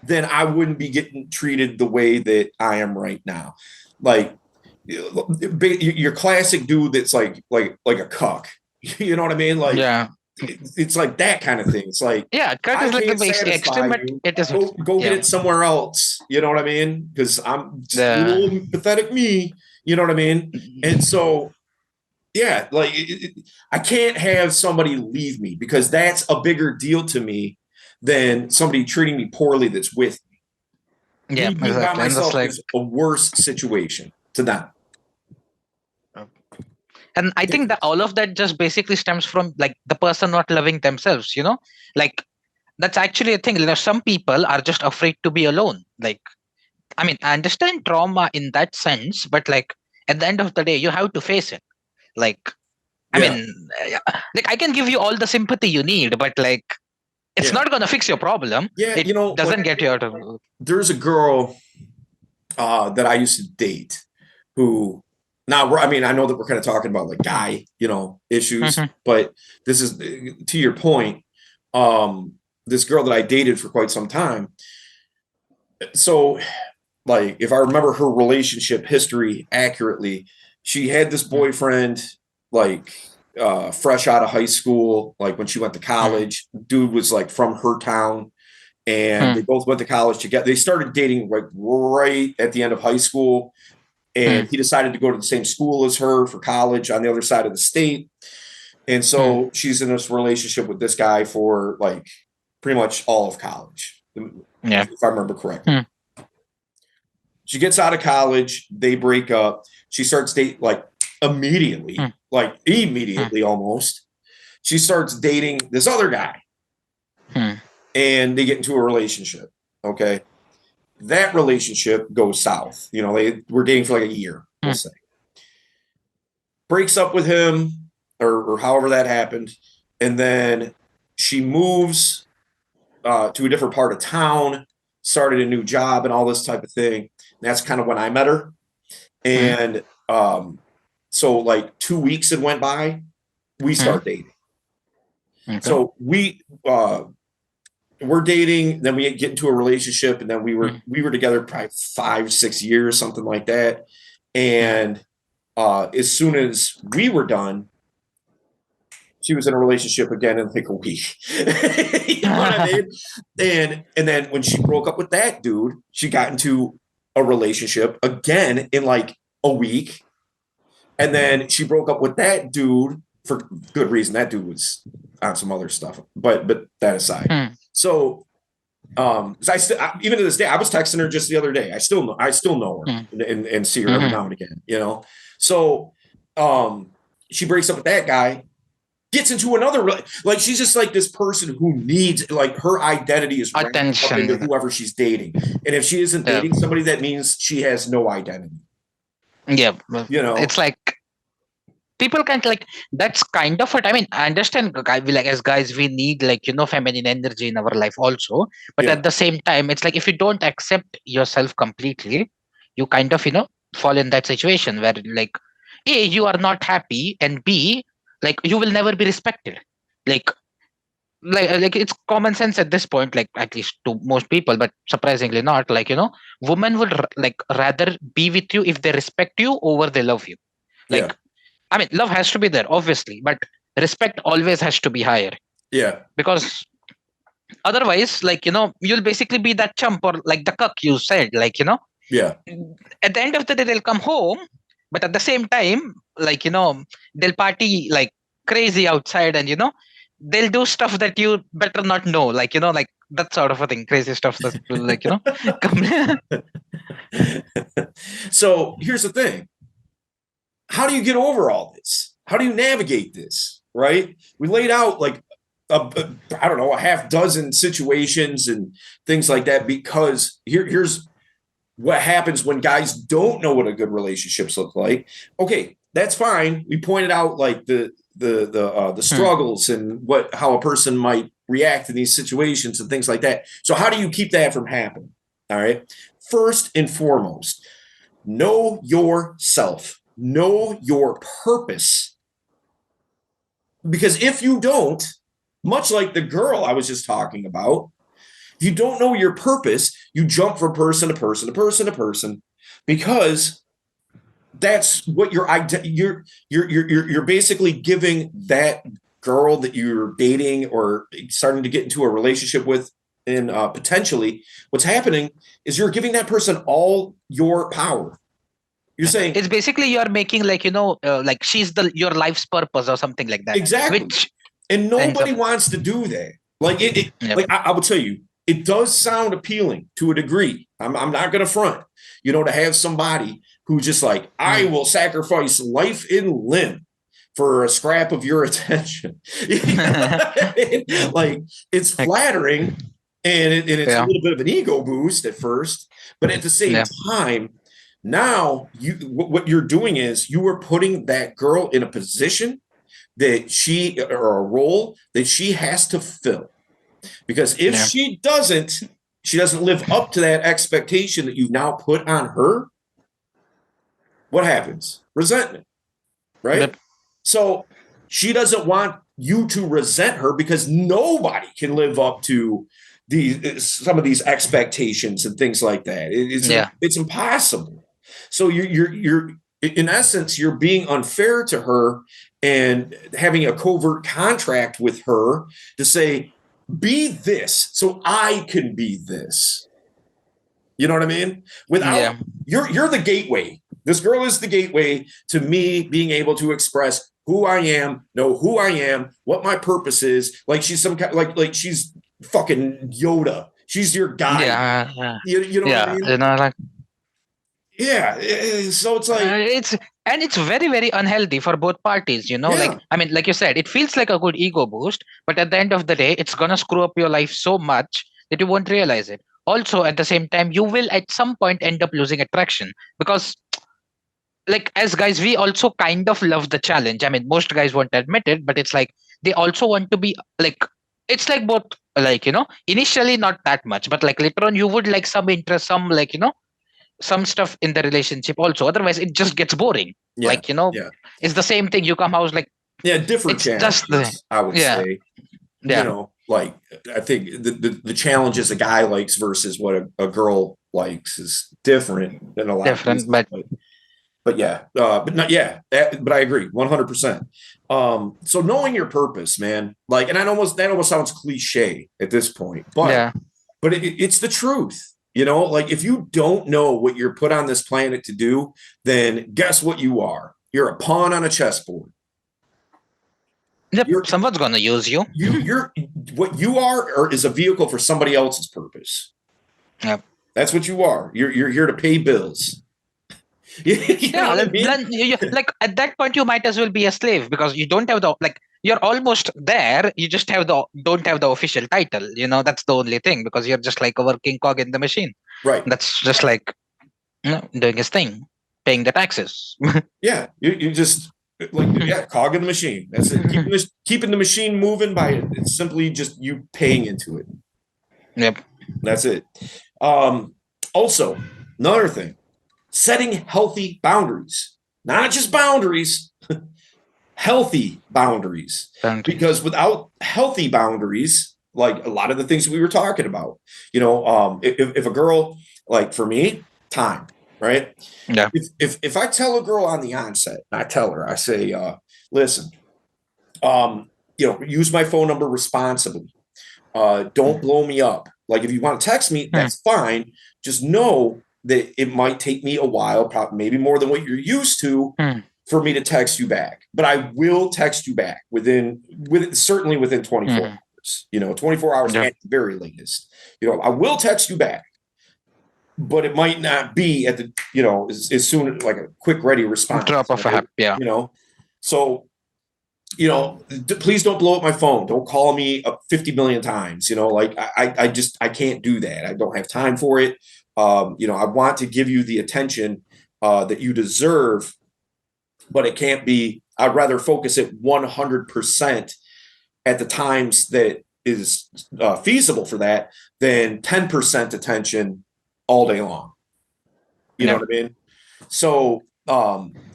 then I wouldn't be getting treated the way that I am right now. Like your classic dude that's like a cuck. You know what I mean? Like Yeah, it's like that kind of thing. It's like yeah. Cut I is like can't the satisfy extreme, but you. it is. Go get Yeah, it somewhere else. You know what I mean? Because I'm just the little pathetic me. You know what I mean? And so yeah, like I can't have somebody leave me because that's a bigger deal to me than somebody treating me poorly that's with me. yeah, Me being by exactly. And that's myself like, is a worse situation to them. and I think that all of that just basically stems from like the person not loving themselves. Like that's actually a thing. Some people are just afraid to be alone. Like, I mean, I understand trauma in that sense, but like at the end of the day, you have to face it. Like, I Yeah, mean, yeah, like I can give you all the sympathy you need, but like it's yeah, not gonna fix your problem. yeah. It Like doesn't get you out of. there's a girl that I used to date who now I mean I know that we're kind of talking about like guy issues, Mhm. but this is to your point. This girl that I dated for quite some time. So like if I remember her relationship history accurately, she had this Mhm. boyfriend like fresh out of high school, like when she went to Mhm. college. Dude was like from her town and they Mhm. both went to college together. They started dating like right at the end of high school, and Mhm. he decided to go to the same school as her for college on the other side of the state. And Mhm. so she's in this relationship with this guy for like pretty much all of college, Yeah. if I remember correctly. Mhm. She gets out of college, they break up. She starts dating Mhm. like Mhm. immediately almost. She starts dating this other guy Mhm. and they get into a relationship. Okay. That relationship goes south. They were dating for like a year, we'll Mhm. say. Breaks up with him or however that happened. And then she moves to a different part of town, started a new job and all this type of thing. And that's kind of when I met her. And so like 2 weeks had went by, we start dating. Okay. So we're dating, then we get into a relationship, and then we were together probably 5-6 years, something like that. And as soon as we were done, she was in a relationship again in like a week. You know what I mean? And then when she broke up with that dude, she got into a relationship again in like a week. And then she broke up with that dude for good reason. That dude was on some other stuff, but that aside. So, even to this day, I was texting her just the other day. I still know her and see her every now and again, you know? So, she breaks up with that guy, gets into another, like, she's just like this person who needs, like, her identity is wrapped up into whoever she's dating. And if she isn't dating somebody, that means she has no identity. Yeah. You know, it's like, people can't, like, that's kind of what I mean. I understand, like, as guys, we need, like, you know, feminine energy in our life also, but at the same time, it's like, if you don't accept yourself completely, you kind of, you know, fall in that situation where, like, A, you are not happy, and B, like, you will never be respected. Like it's common sense at this point, like, at least to most people, but surprisingly not. Like, you know, women would like rather be with you if they respect you over they love you. Like, I mean, love has to be there, obviously, but respect always has to be higher. Yeah. Because otherwise, like, you know, you'll basically be that chump, or like the cuck you said, like, you know. Yeah. At the end of the day, they'll come home, but at the same time, like, you know, they'll party like crazy outside, and, you know, they'll do stuff that you better not know, like, you know, like that sort of a thing, crazy stuff that will, like, you know, come. So here's the thing. How do you get over all this? How do you navigate this? Right? We laid out like I don't know, a half dozen situations and things like that, because here's what happens when guys don't know what a good relationships look like. Okay, that's fine. We pointed out like the struggles and how a person might react in these situations and things like that. So how do you keep that from happening? All right. First and foremost, know yourself. Know your purpose. Because if you don't, much like the girl I was just talking about, if you don't know your purpose, you jump from person to person to person to person, because that's what you're basically giving that girl that you're dating or starting to get into a relationship with, and potentially what's happening is you're giving that person all your power. You're saying it's basically you're making, like, you know, like she's your life's purpose or something like that. Exactly. And nobody wants to do that. Like like I will tell you, it does sound appealing to a degree. I'm not going to front, you know, to have somebody who just like, I will sacrifice life and limb for a scrap of your attention. Like, it's flattering, and it's a little bit of an ego boost at first, but at the same time, now what you're doing is you are putting that girl in a position that or a role that she has to fill. Because if she doesn't live up to that expectation that you've now put on her, what happens? Resentment, right? Yep. So she doesn't want you to resent her, because nobody can live up to some of these expectations and things like that. It's impossible. So you're in essence, you're being unfair to her and having a covert contract with her to say, be this so I can be this. You know what I mean? Without you're the gateway. This girl is the gateway to me being able to express who I am, know who I am, what my purpose is. Like she's some kind, like she's fucking Yoda. She's your guide. Yeah. You know what I mean? You know, like. Yeah, so it's like it's very, very unhealthy for both parties, you know. Like, I mean, like you said, it feels like a good ego boost, but at the end of the day, it's gonna screw up your life so much that you won't realize it. Also, at the same time, you will at some point end up losing attraction, because, like, as guys, we also kind of love the challenge. I mean, most guys won't admit it, but it's like they also want to be like it's like both, like, initially not that much, but like later on you would like some interest, some like, some stuff in the relationship also. Otherwise it just gets boring. Yeah, Like, yeah, it's the same thing. You come house like, yeah. Different it's just the, challenges, I would yeah, say. yeah, Like I think the challenges a guy likes versus what a girl likes is different in a lot of different, cases. but But yeah, but not yeah. But I agree 100%. So knowing your purpose, man, like, and that almost sounds cliche at this point, yeah, but it's the truth. Like if you don't know what you're put on this planet to do, then guess what you are? You're a pawn on a chessboard. yep, You're someone's gonna use you. you're what you are or is a vehicle for somebody else's purpose. Yep. That's what you are. You're here to pay bills. You know Yeah, what I mean? then like at that point you might as well be a slave, because you don't have the, like, you're almost there, you just don't have the official title. That's the only thing, because you're just like a working cog in the machine. Right. That's just like, doing his thing, paying the taxes. Yeah. You just like, yeah, cog in the machine. That's it. Keeping the machine moving by it. It's simply just you paying into it. Yep. That's it. Also, another thing, setting healthy boundaries, not just boundaries, healthy boundaries. Because without healthy boundaries, like a lot of the things we were talking about, if a girl, like for me, time, right? Yeah. If I tell a girl on the onset, I tell her, I say, listen, use my phone number responsibly. Don't blow me up. Like if you want to text me, that's fine. Just know that it might take me a while, probably maybe more than what you're used to, for me to text you back. But I will text you back certainly within 24 hours. 24 hours at the very latest. I will text you back, but it might not be at the as soon as like a quick ready response. Drop of a hat. Yeah. So please don't blow up my phone. Don't call me 50 million times. Like I can't do that. I don't have time for it. I want to give you the attention that you deserve, but it can't be. I'd rather focus it 100% at the times that is feasible for that than 10% attention all day long. You know what I mean? So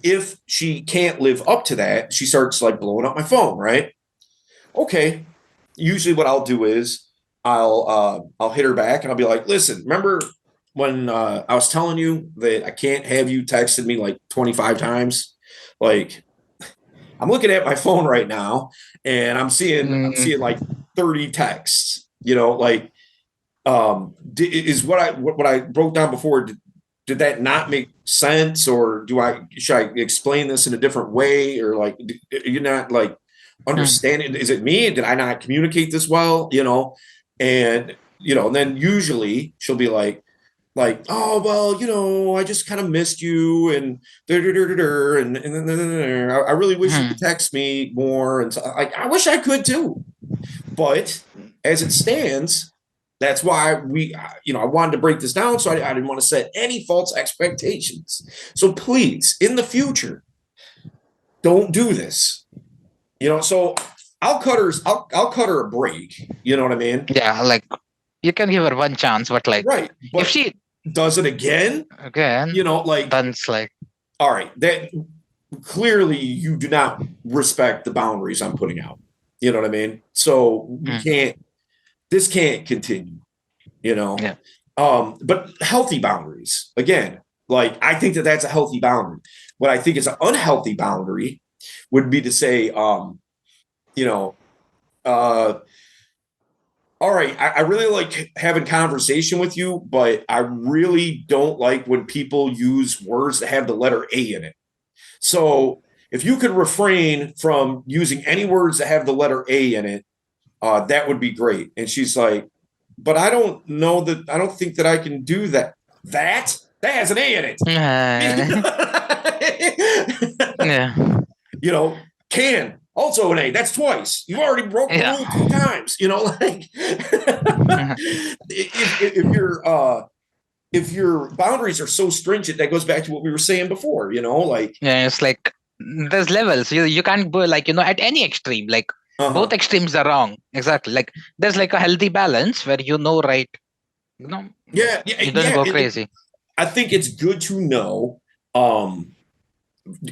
if she can't live up to that, she starts like blowing up my phone, right? Okay. Usually what I'll do is I'll hit her back and I'll be like, listen, remember when I was telling you that I can't have you texted me like 25 times? Like I'm looking at my phone right now and I'm seeing like 30 texts, like is what I broke down before. Did that not make sense, or should I explain this in a different way, or like you're not like understanding? Is it me? Did I not communicate this well? And then usually she'll be like, oh well, I just kind of missed you, and I really wish you could text me more, and so, like I wish I could too, but as it stands, that's why I wanted to break this down. So I didn't want to set any false expectations. So please, in the future, don't do this. So I'll cut her a break. You know what I mean? Yeah, like you can give her one chance, but like, right. But if she does it again, like then it's like, all right, that clearly you do not respect the boundaries I'm putting out. You know what I mean? So this can't continue, Yeah. But healthy boundaries, again, like I think that's a healthy boundary. What I think is an unhealthy boundary would be to say, all right, I really like having conversation with you, but I really don't like when people use words that have the letter A in it. So if you could refrain from using any words that have the letter A in it, that would be great. And she's like, but I don't think that I can do that. That has an A in it. Yeah. Can also an A. That's twice. You've already broke the rule 2 times. Like if your boundaries are so stringent, that goes back to what we were saying before. Like it's like there's levels. You can't go like at any extreme. Like Both Uh-huh. extremes are wrong. Exactly. Like there's like a healthy balance where right, like Yeah, yeah, you don't yeah. go crazy. I think it's good to know. Um,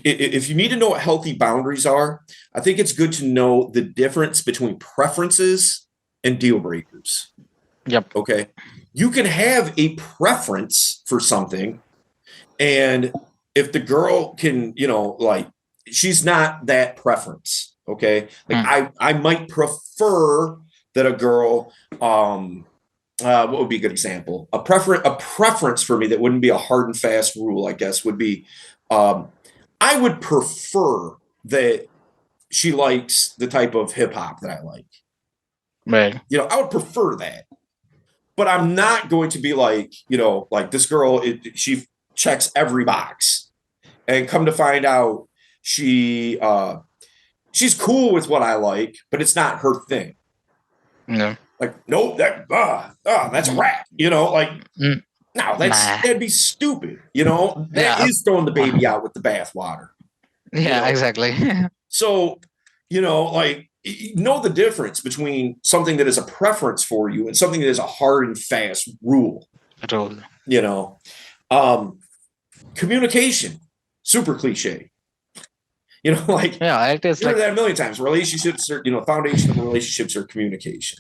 if you need to know what healthy boundaries are, I think it's good to know the difference between preferences and deal breakers. Yep. Okay. You can have a preference for something, and if the girl can, like she's not that preference. Okay. Like Hmm. I might prefer that a girl, what would be a good example? A preference for me that wouldn't be a hard and fast rule, I guess, would be um, I would prefer that she likes the type of hip hop that I like. Right. I would prefer that, but I'm not going to be like, like this girl, she checks every box, and come to find out she's cool with what I like, but it's not her thing. No. Like, nope, that's a Mm, rap, like mm, no, nah. that'd be stupid. That Yeah. is throwing the baby out with the bathwater. You Yeah. know, Exactly. so like know the difference between something that is a preference for you and something that is a hard and fast rule. Rule. You know, um, communication, super cliche. Like Yeah. It is you heard like. that a million times. Relationships are, foundation of relationships are communication.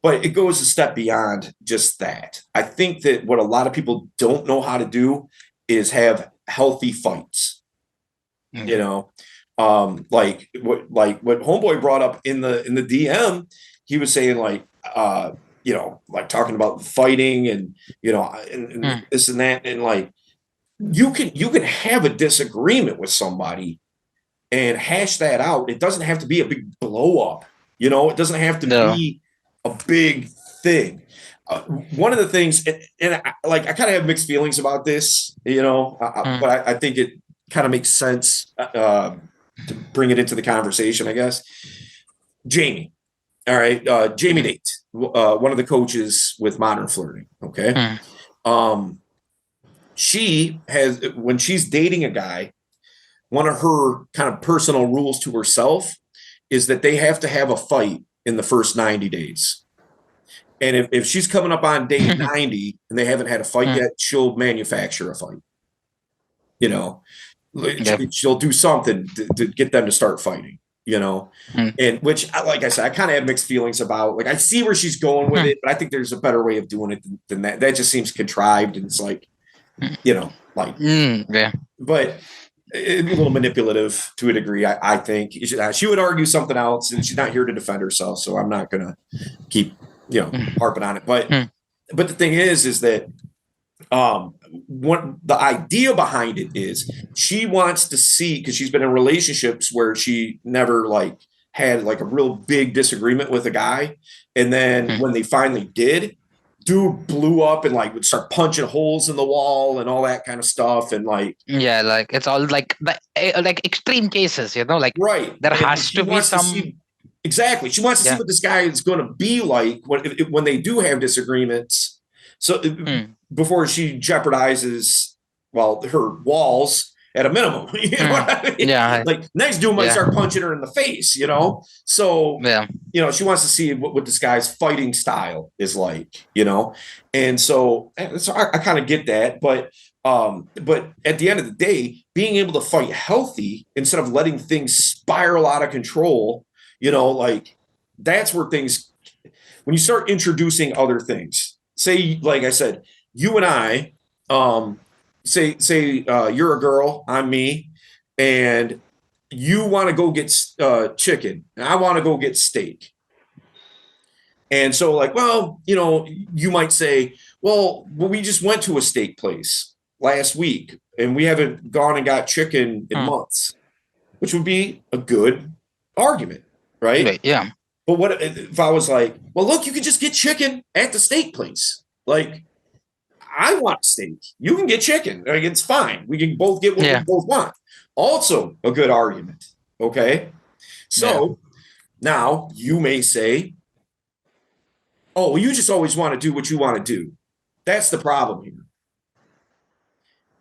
But it goes a step beyond just that. I think that what a lot of people don't know how to do is have healthy fights. You Mm, know, like what Homeboy brought up in the DM, he was saying like talking about fighting and and mm, this and that, and like you can have a disagreement with somebody and hash that out. It doesn't have to be a big blow up. It doesn't have to no. be a big thing. One of the things, and I kind of have mixed feelings about this, Mm, but I think it kind of makes sense to bring it into the conversation, I guess. Jamie, all right, Jamie mm, Nate, one of the coaches with Modern Flirting. Okay, mm, um, she has when she's dating a guy, one of her kind of personal rules to herself is that they have to have a fight in the first 90 days. And if she's coming up on day 90 and they haven't had a fight mm, yet, she'll manufacture a fight. You know, yep. she'll do something to get them to start fighting, Mm, and which, like I said, I kind of have mixed feelings about. Like, I see where she's going with mm, it, but I think there's a better way of doing it than that. That just seems contrived. And it's like, like, yeah. but it'd be a little manipulative to a degree. I think she would argue something else, and she's not here to defend herself. So I'm not going to keep, Mm, harping on it. But mm, the thing is that what the idea behind it is she wants to see, because she's been in relationships where she never like had like a real big disagreement with a guy, and then mm. when they finally did, dude blew up and like would start punching holes in the wall and all that kind of stuff, and like Yeah, like it's all like like extreme cases, like right, there and has she to be wants to some. see exactly. She wants to see Yeah. what this guy is going to be like when they do have disagreements. So Mm, before she jeopardizes, well, her walls at a minimum. You know mm. what I mean? Yeah. Like next dude might Yeah. start punching her in the face. So Yeah. she wants to see what this guy's fighting style is like. And so I kind of get that, but at the end of the day, being able to fight healthy instead of letting things spiral out of control, like that's where things, when you start introducing other things, say, like I said, you and I, say you're a girl, I'm me, and you want to go get chicken, and I want to go get steak. And so, like, well, you might say, well, we just went to a steak place last week and we haven't gone and got chicken in Mm. months, which would be a good argument, right? Right. Yeah. But what if I was like, well, look, you can just get chicken at the steak place? Like, I want steak. You can get chicken. Like, it's fine. We can both get what we Yeah. both want. Also, a good argument. Okay. Yeah. So now you may say, oh, well, you just always want to do what you want to do. That's the problem here.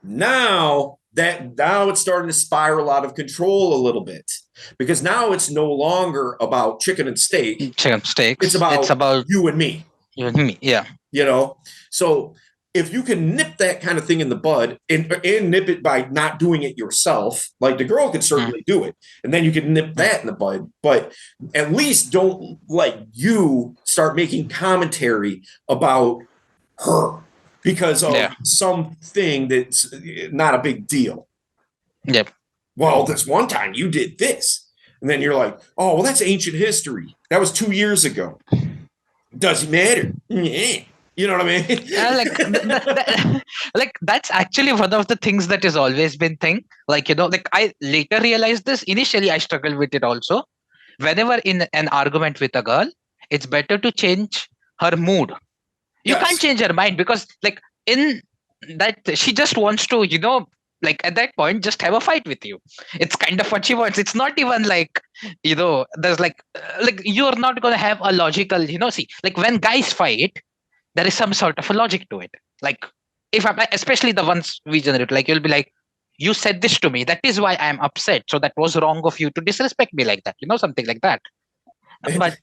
Now it's starting to spiral out of control a little bit. because now it's no longer about chicken and steak. Chicken It's steaks. It's about about you and me. you and me. Yeah. You know, so if you can nip that kind of thing in the bud and nip it by not doing it yourself, like the girl could certainly do it, and then you can nip that in the bud, but at least don't let you start making commentary about her because of something that's not a big deal. Yep. Well, this one time you did this, and then you're like, oh, well, that's ancient history. That was 2 years ago. Doesn't matter. Yeah. You know what I mean? Like that's actually one of the things that has always been thing. Like, like I later realized this. Initially, I struggled with it also. Whenever in an argument with a girl, it's better to change her mood. You can't change her mind because like in that she just wants to, like at that point, just have a fight with you. It's kind of what she wants. It's not even like, there's like you're not going to have a logical, see, like when guys fight, there is some sort of a logic to it. Like if I'm, especially the ones we generate, like you'll be like, you said this to me, that is why I'm upset, so that was wrong of you to disrespect me like that, something like that. But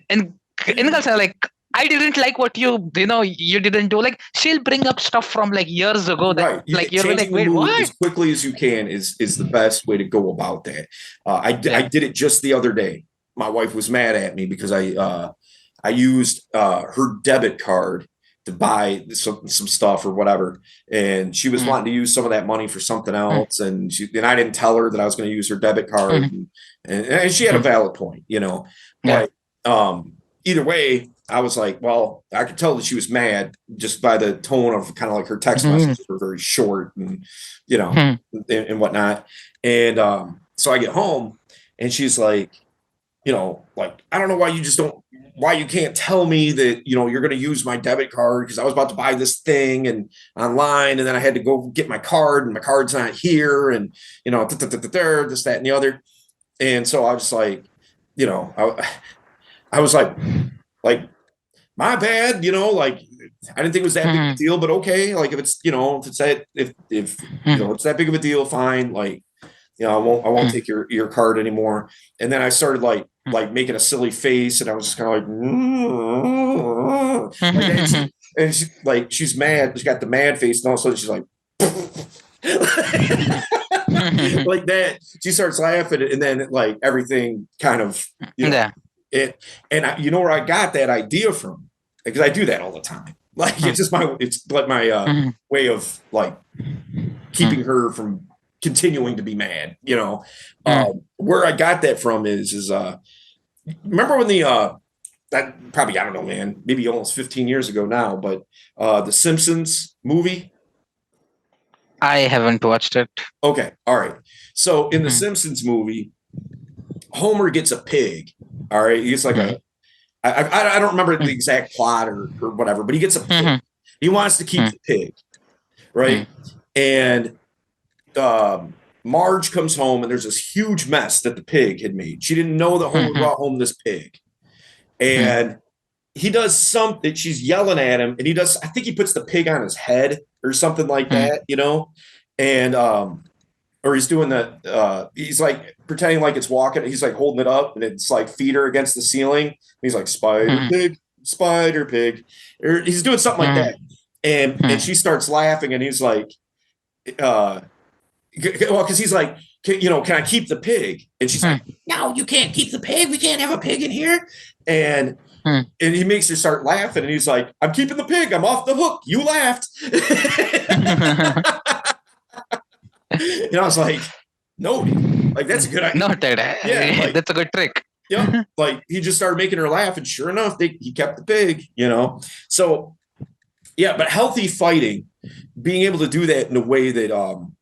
in girls are like, I didn't like what you didn't do. Like she'll bring up stuff from like years ago that right. like you're like, wait, what? As quickly as you can is the best way to go about that. I did it just the other day. My wife was mad at me because I used her debit card to buy some stuff or whatever, and she was wanting to use some of that money for something else, and I didn't tell her that I was going to use her debit card, and she had a valid point, but either way, I was like, well, I could tell that she was mad just by the tone of kind of like her text messages were very short and and whatnot, and so I get home and she's like, like, I don't know why you can't tell me that, you're going to use my debit card because I was about to buy this thing and online, and then I had to go get my card and my card's not here, and, this, that, and the other. And so I was like, I was like, my bad, like, I didn't think it was that big of a deal, but okay. Like if it's, if it's that big of a deal, fine. Like, I won't take your card anymore. And then I started like making a silly face, and I was just kind of like, and she's mad. She's got the mad face, and all of a sudden she's like, like that. She starts laughing, and then like everything kind of, it. And where I got that idea from, because I do that all the time. Like it's like my way of like keeping her from continuing to be mad, where I got that from is remember when that probably, I don't know, man, maybe almost 15 years ago now, but the Simpsons movie. I haven't watched it. Okay. All right. So in the Simpsons movie, Homer gets a pig. All right. He gets like I don't remember the exact plot or whatever, but he gets a pig. He wants to keep the pig. Right. And Marge comes home, and there's this huge mess that the pig had made. She didn't know that Homer brought home this pig. And he does something, she's yelling at him, and I think he puts the pig on his head or something like that, and or he's doing he's like pretending like it's walking, he's like holding it up, and it's like feet are against the ceiling. He's like, spider pig, or he's doing something like that. And she starts laughing, and he's like, well, because he's like, can I keep the pig? And she's like, no, you can't keep the pig. We can't have a pig in here. And he makes her start laughing, and he's like, I'm keeping the pig. I'm off the hook. You laughed. And I was like, no, like that's a good idea. Noted. Yeah, like, that's a good trick. Yeah, like he just started making her laugh, and sure enough, he kept the pig. So yeah, but healthy fighting, being able to do that in a way that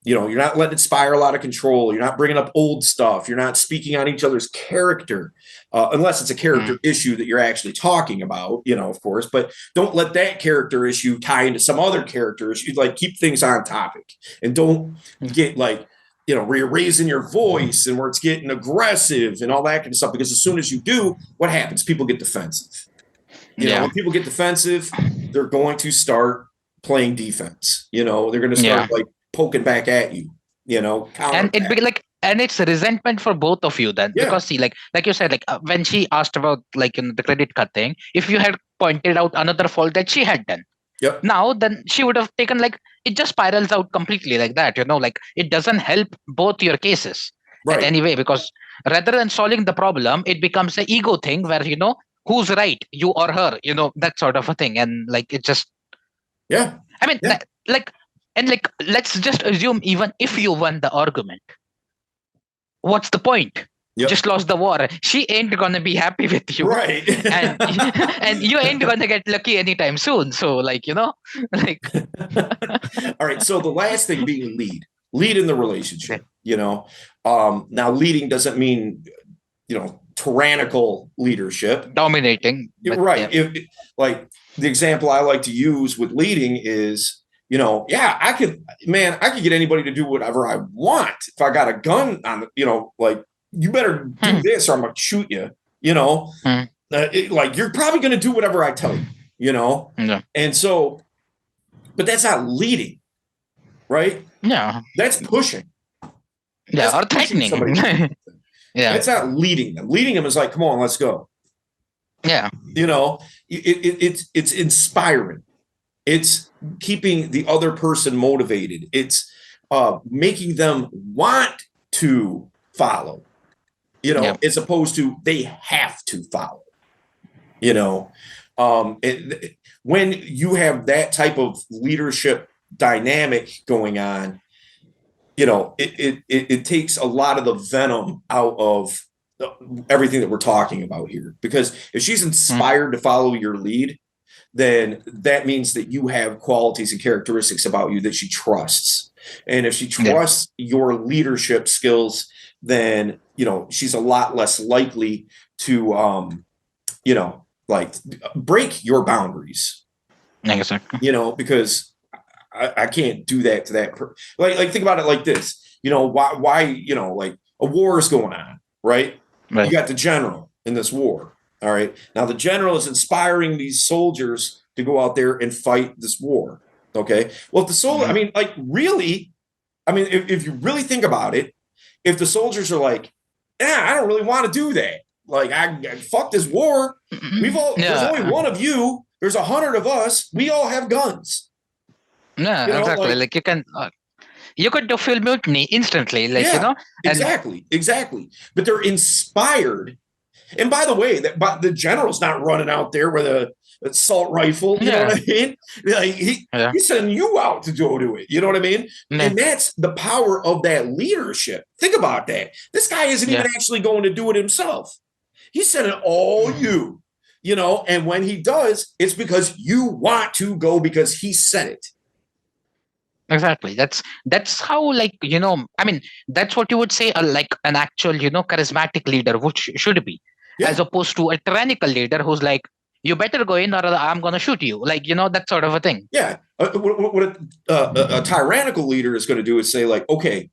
you're not letting it spiral out of control. You're not bringing up old stuff. You're not speaking on each other's character, unless it's a character issue that you're actually talking about, of course. But don't let that character issue tie into some other character issue. Like keep things on topic, and don't get like where you're raising your voice and where it's getting aggressive and all that kind of stuff. Because as soon as you do, what happens? People get defensive. When people get defensive, they're going to start playing defense. They're going to start like poking back at you. And it'd be like and it's resentment for both of you then, because see, like you said, like when she asked about like the credit card thing, if you had pointed out another fault that she had done, now then she would have taken, like, it just spirals out completely like that, like it doesn't help both your cases at any way, because rather than solving the problem, it becomes an ego thing where who's right, you or her, that sort of a thing. And like it just I mean like let's just assume, even if you won the argument, what's the point? Just lost the war. She ain't gonna be happy with you, right? and and you ain't gonna get lucky anytime soon. So like like all right. So the last thing being lead in the relationship. Now leading doesn't mean tyrannical leadership, dominating, right? If like the example I like to use with leading is, I could get anybody to do whatever I want. If I got a gun on, like, you better do this or I'm going to shoot you, like, you're probably going to do whatever I tell you, And so, but that's not leading, right? Yeah. That's pushing. Yeah. That's or threatening. Yeah. That's not leading them. Leading them is like, come on, let's go. Yeah. It's inspiring. It's keeping the other person motivated. It's making them want to follow, as opposed to they have to follow, when you have that type of leadership dynamic going on, it takes a lot of the venom out of everything that we're talking about here. Because if she's inspired to follow your lead, then that means that you have qualities and characteristics about you that she trusts. And if she trusts your leadership skills, then, she's a lot less likely to, like, break your boundaries. Exactly. Because I can't do that to that. Like think about it like this, why, like a war is going on, right? You got the general in this war. All right. Now the general is inspiring these soldiers to go out there and fight this war. Okay. Well, if the soldier, if you really think about it, if the soldiers are like, I don't really want to do that. Like, I fuck this war. There's only one of you. There's 100 of us. We all have guns. Yeah, exactly. Like you could do full mutiny instantly. Like, Exactly. But they're inspired. And by the way, the general's not running out there with an assault rifle. You know what I mean? Like he's sending you out to go do it. You know what I mean? And that's the power of that leadership. Think about that. This guy isn't even actually going to do it himself. He's sending all you, and when he does, it's because you want to go because he said it. Exactly. That's how, like, that's what you would say like an actual, charismatic leader should be, as opposed to a tyrannical leader who's like, you better go in or I'm going to shoot you. Like, that sort of a thing. Yeah. What a tyrannical leader is going to do is say, like, okay,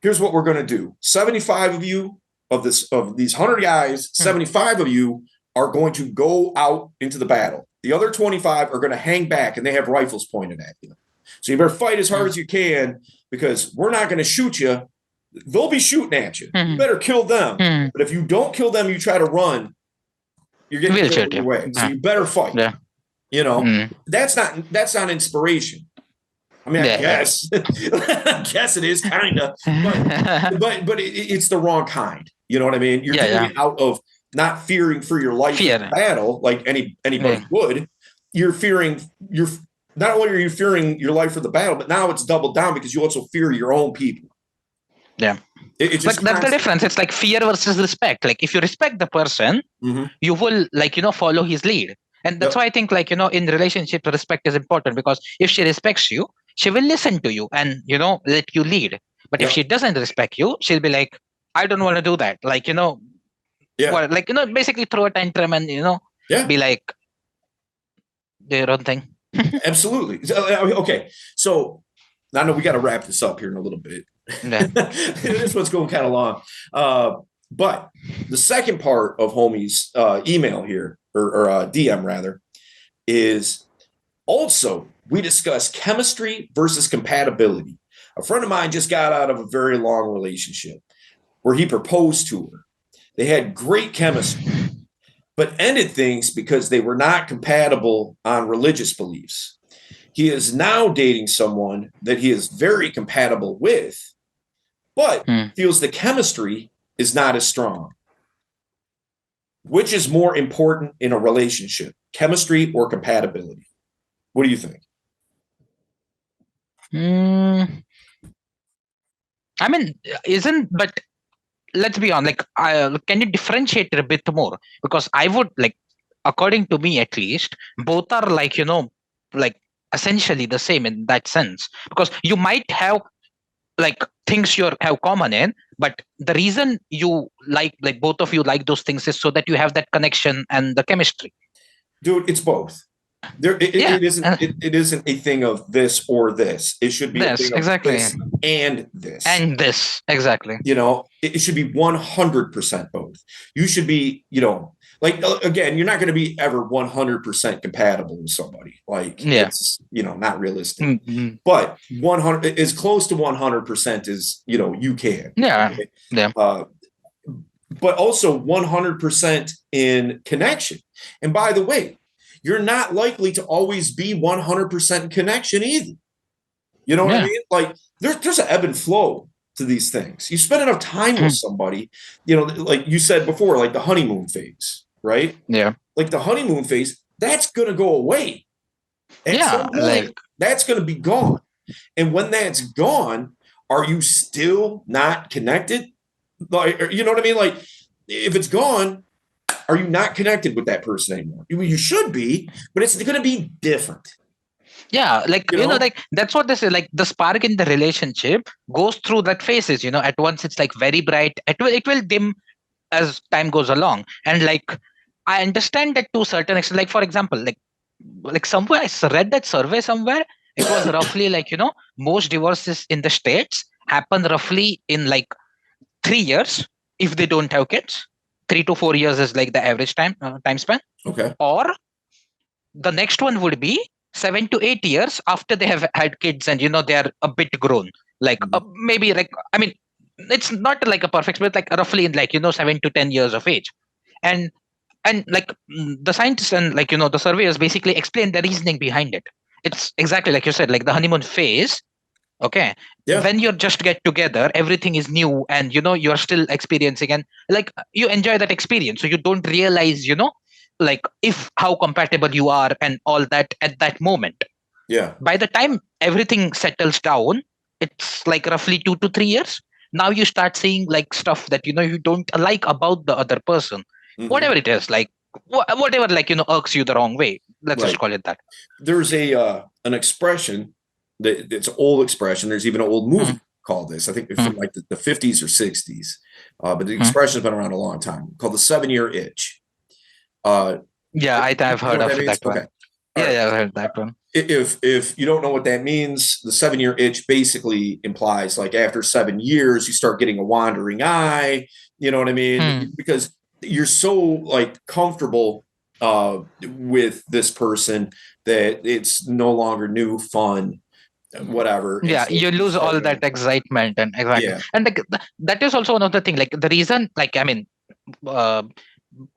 here's what we're going to do. 75 of you of these 100 guys, 75 of you are going to go out into the battle. The other 25 are going to hang back and they have rifles pointed at you. So you better fight as hard as you can, because we're not going to shoot you. They'll be shooting at you. You better kill them. But if you don't kill them, you try to run, you're getting killed your way. So you better fight. That's not inspiration. I mean, I guess I guess it is kind of, but it's the wrong kind. You know what I mean? You're doing it out of not fearing for your life in battle, like anybody would. Not only are you fearing your life for the battle, but now it's doubled down because you also fear your own people. Yeah. It's like that's the difference. It's like fear versus respect. Like if you respect the person, you will, like, follow his lead. And that's why I think, like, in relationships, respect is important, because if she respects you, she will listen to you and, let you lead. But if she doesn't respect you, she'll be like, I don't want to do that. Like, basically throw a tantrum and, be like, do your own thing. Absolutely. Okay. So I know we got to wrap this up here in a little bit. This one's going kind of long. But the second part of Homie's email here, or DM rather, is also we discuss chemistry versus compatibility. A friend of mine just got out of a very long relationship where he proposed to her. They had great chemistry, but ended things because they were not compatible on religious beliefs. He is now dating someone that he is very compatible with, but feels the chemistry is not as strong. Which is more important in a relationship, chemistry or compatibility? What do you think? I mean, isn't but let's be honest. Can you differentiate it a bit more? Because I would like, according to me at least, both are like essentially the same in that sense. Because you might have like things you have common in, but the reason you like both of you like those things is so that you have that connection and the chemistry. Dude, it's both. It isn't a thing of this or this. It should be a thing of this and this. And this, exactly. It should be 100% both. You should be, like, again, you're not going to be ever 100% compatible with somebody. Like, it's, not realistic. Mm-hmm. But 100, as close to 100% as, you can. Yeah. Okay? Yeah. But also 100% in connection. And by the way, you're not likely to always be 100% connection either. You know what I mean? Like there's an ebb and flow to these things. You spend enough time with somebody, like you said before, like the honeymoon phase, right? Yeah. Like the honeymoon phase, that's going to go away. At some point, that's going to be gone. And when that's gone, are you still not connected? Like, you know what I mean? Like if it's gone, are you not connected with that person anymore? You should be, but it's going to be different. Yeah, like like that's what this is. Like the spark in the relationship goes through that phases. At once it's like very bright. It will dim as time goes along. And like I understand that to a certain extent. Like for example, like somewhere I read that survey somewhere. It was roughly like most divorces in the States happen roughly in like 3 years if they don't have kids. 3 to 4 years is like the average time span. Okay. Or the next one would be 7 to 8 years after they have had kids and they are a bit grown. Like maybe like I mean, it's not like a perfect split, like roughly in like 7 to 10 years of age, and like the scientists and like the surveyors basically explain the reasoning behind it. It's exactly like you said, like the honeymoon phase. Okay. Yeah. When you just get together, everything is new and you're still experiencing and like you enjoy that experience. So you don't realize, like if how compatible you are and all that at that moment. Yeah. By the time everything settles down, it's like roughly 2 to 3 years. Now you start seeing like stuff that you don't like about the other person. Mm-hmm. Whatever it is, like whatever like irks you the wrong way. Let's just call it that. There's an expression. It's an old expression. There's even an old movie called this. I think it's from like the 50s or 60s. But the expression's been around a long time, called the 7-year itch. I've heard of that one. Okay. Yeah, I've heard that one. If you don't know what that means, the 7-year itch basically implies like after 7 years, you start getting a wandering eye. You know what I mean? Because you're so like comfortable with this person that it's no longer new, fun, whatever. Yeah, so you lose all that excitement and and like that is also one of the things. Like the reason, like I mean,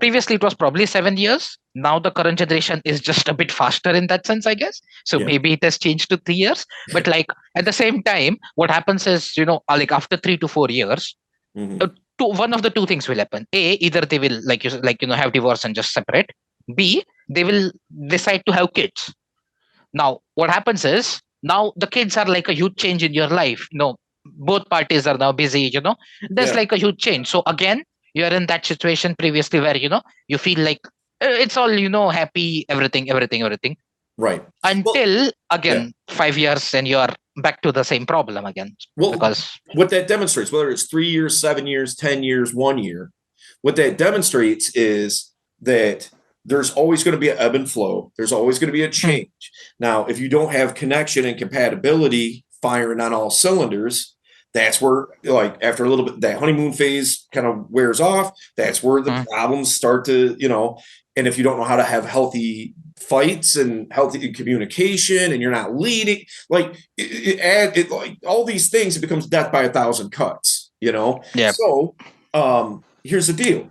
previously it was probably 7 years. Now the current generation is just a bit faster in that sense, I guess. So maybe it has changed to 3 years. But like at the same time, what happens is like after 3 to 4 years, one of the two things will happen. A, either they will have divorce and just separate. B, they will decide to have kids. Now what happens is, now the kids are like a huge change in your life. Both parties are now busy, there's like a huge change. So again, you're in that situation previously where, you feel like it's all, happy, everything. Right. Until again, 5 years and you're back to the same problem again. Well, because what that demonstrates, whether it's 3 years, 7 years, 10 years, 1 year, what that demonstrates is that there's always going to be an ebb and flow. There's always going to be a change. Now, if you don't have connection and compatibility firing on all cylinders, that's where, like, after a little bit, that honeymoon phase kind of wears off. That's where the problems start to, and if you don't know how to have healthy fights and healthy communication, and you're not leading, like like all these things, it becomes death by a thousand cuts, you know? Yeah. So here's the deal.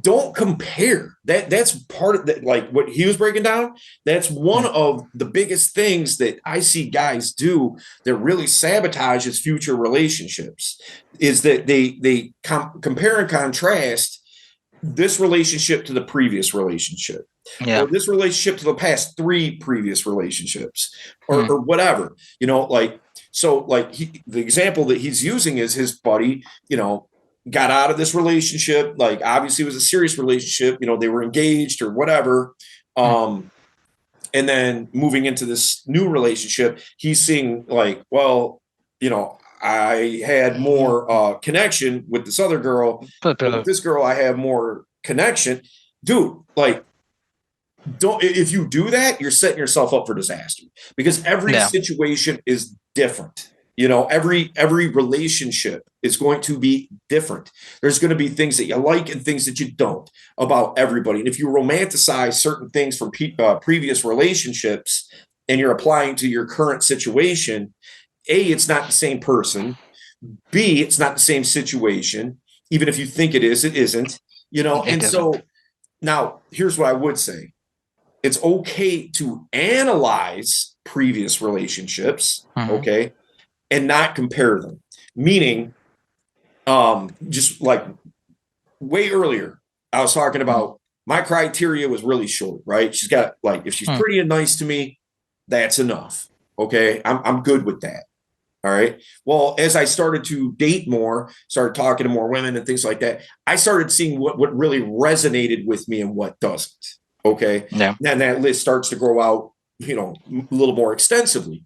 Don't compare. That's part of that, like what he was breaking down. That's one of the biggest things that I see guys do that really sabotages future relationships, is that they compare and contrast this relationship to the previous relationship, Yeah. or this relationship to the past three previous relationships, Hmm. or whatever, you know, like, so like the example that he's using is his buddy, you know, got out of this relationship. Like, obviously it was a serious relationship, you know, they were engaged or whatever. Hmm. And then moving into this new relationship, he's seeing like, well, you know, I had more connection with this other girl, But, but with this girl, I have more connection. Dude, like, don't, if you do that, you're setting yourself up for disaster, because every yeah. situation is different. You know, every relationship is going to be different. There's going to be things that you like and things that you don't about everybody. And if you romanticize certain things from previous relationships and you're applying to your current situation, A, it's not the same person. B, it's not the same situation. Even if you think it is, it isn't. You know, It and isn't. so now here's what I would say. It's okay to analyze previous relationships, Hmm. okay, and not compare them. Meaning, just like way earlier, I was talking about my criteria was really short, right? She's got, like, if she's Hmm. pretty and nice to me, that's enough. Okay. I'm good with that. All right. Well, as I started to date more, started talking to more women and things like that, I started seeing what really resonated with me and what doesn't. Okay. Yeah. Then that list starts to grow out, you know, a little more extensively.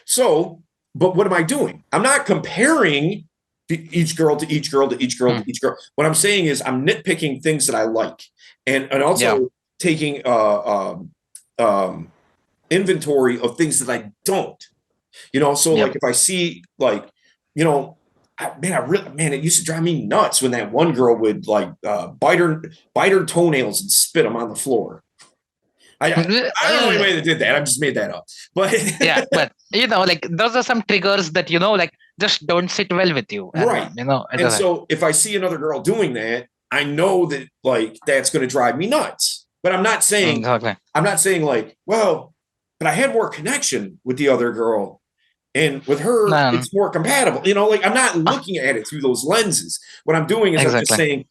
So, but what am I doing? I'm not comparing each girl to each girl to each girl Hmm. to each girl. What I'm saying is I'm nitpicking things that I like, and Yeah. also taking inventory of things that I don't. You know, so Yep. like if I see, like, you know, I really, man, it used to drive me nuts when that one girl would like bite her toenails and spit them on the floor. I don't know anybody that did that. I just made that up. But Yeah, but like those are some triggers that like just don't sit well with you, and right. it And doesn't. so if I see another girl doing that, I know that like that's going to drive me nuts. But Exactly. I'm not saying like, well, but I had more connection with the other girl, and with her, Um, it's more compatible. You know, like, I'm not ah, looking at it through those lenses. What I'm doing is I'm just exactly. saying,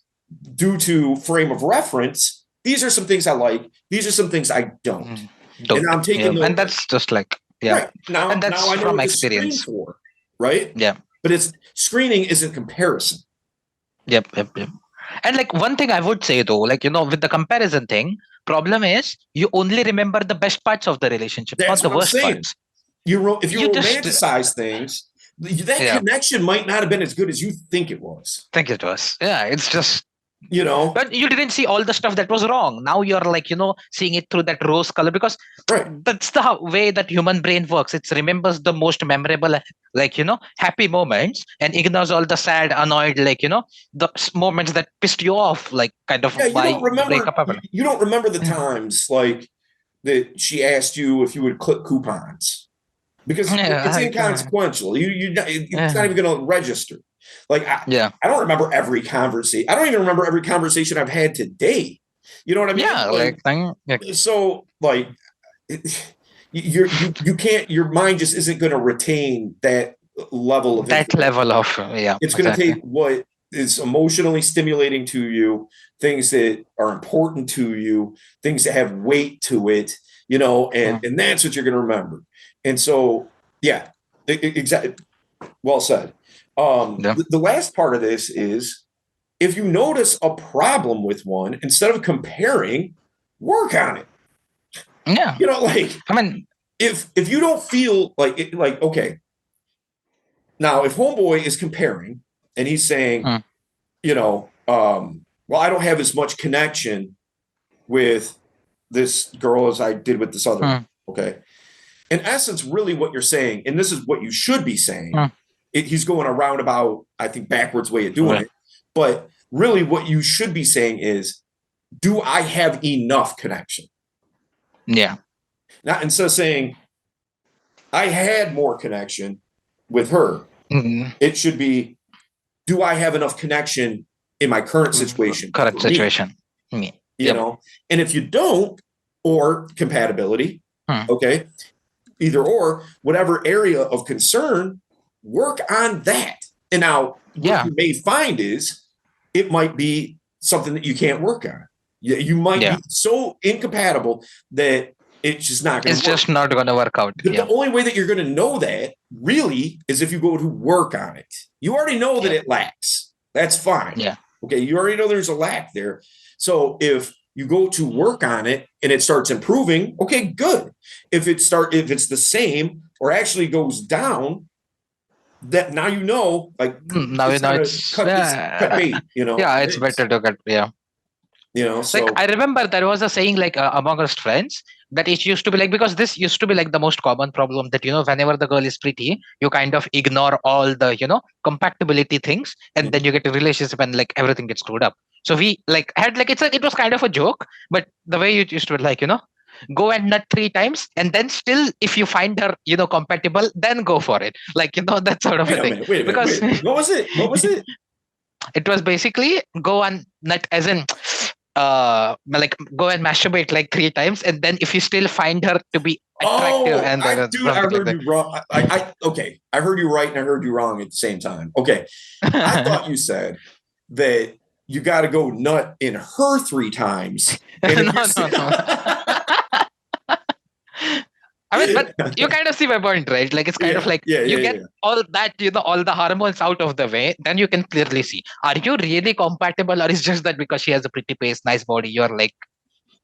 due to frame of reference, these are some things I like. These are some things I don't. Mm, And don't. I'm Yeah, taking and those, that's just like, yeah, right. and Now that's I know from what to screen experience. for, right? Yeah. But it's screening isn't comparison. Yep. Yep. Yep. And like one thing I would say though, like with the comparison thing, problem is you only remember the best parts of the relationship, not That's the what I'm worst saying. parts. If you You just romanticize things, that yeah, connection might not have been as good as you think it was. think it was. Yeah, it's just. You know, But you didn't see all the stuff that was wrong. Now you're like, seeing it through that rose color because right? that's the way that human brain works. It remembers the most memorable, like, happy moments and ignores all the sad, annoyed, like, the moments that pissed you off, like kind of Yeah, why the breakup happened. you don't remember the Yeah. times like that she asked you if you would clip coupons, because Yeah, it's inconsequential. It's not yeah. even going to register. Like, Yeah. I don't remember every conversation. I don't even remember every conversation I've had today. You know what I mean? Yeah, Like, like, so like you can't, your mind just isn't going to retain that level of that information. level of, yeah, It's going to exactly. take what is emotionally stimulating to you, things that are important to you, things that have weight to it, you know, Mm, and that's what you're going to remember. And so, yeah, exactly. Well said. yeah. The last part of this is, if you notice a problem with one, instead of comparing, work on it. Yeah. You know, like, I mean, if you don't feel like it, like, okay, now if homeboy is comparing and he's saying, mm, you know, well, I don't have as much connection with this girl as I did with this other one. mm, Okay. In essence, really what you're saying, and this is what you should be saying, mm, he's going a roundabout, I think, backwards way of doing yeah. it. But really what you should be saying is, do I have enough connection? Yeah. Not instead of saying I had more connection with her, it should be, do I have enough connection in my current situation? Current situation. Me. You know, and if you don't, or compatibility, okay, either or, whatever area of concern, work on that. And now what you may find is it might be something that you can't work on. You might be so incompatible that it's just not going to work. It's just not going to work out. But the only way that you're going to know that really is if you go to work on it. You already know that it lacks. That's fine. Yeah. Okay. You already know there's a lack there. So if you go to work on it and it starts improving, okay, good. If it's the same or actually goes down, that now you know, like now it's cut bait, you know. Yeah, it's better to cut. Yeah. You know, so like I remember there was a saying like amongst friends that it used to be like, because this used to be like the most common problem that, you know, whenever the girl is pretty, you kind of ignore all the, you know, compatibility things, and then you get a relationship and like everything gets screwed up. So we like had like, it was kind of a joke, but the way you used to like, you know, go and nut 3 times, and then still if you find her, you know, compatible, then go for it. Like, you know, that sort of a thing. Wait a minute. What was it? It was basically go and nut, as in like go and masturbate like 3 times, and then if you still find her to be attractive, and then I heard you wrong. Okay, I heard you right and I heard you wrong at the same time. Okay, I thought you said that you got to go nut in her 3 times. No. I mean, but you kind of see my point, right? Like, it's kind of like you get all that, you know, all the hormones out of the way, then you can clearly see, are you really compatible, or is just that because she has a pretty face, nice body, you're like,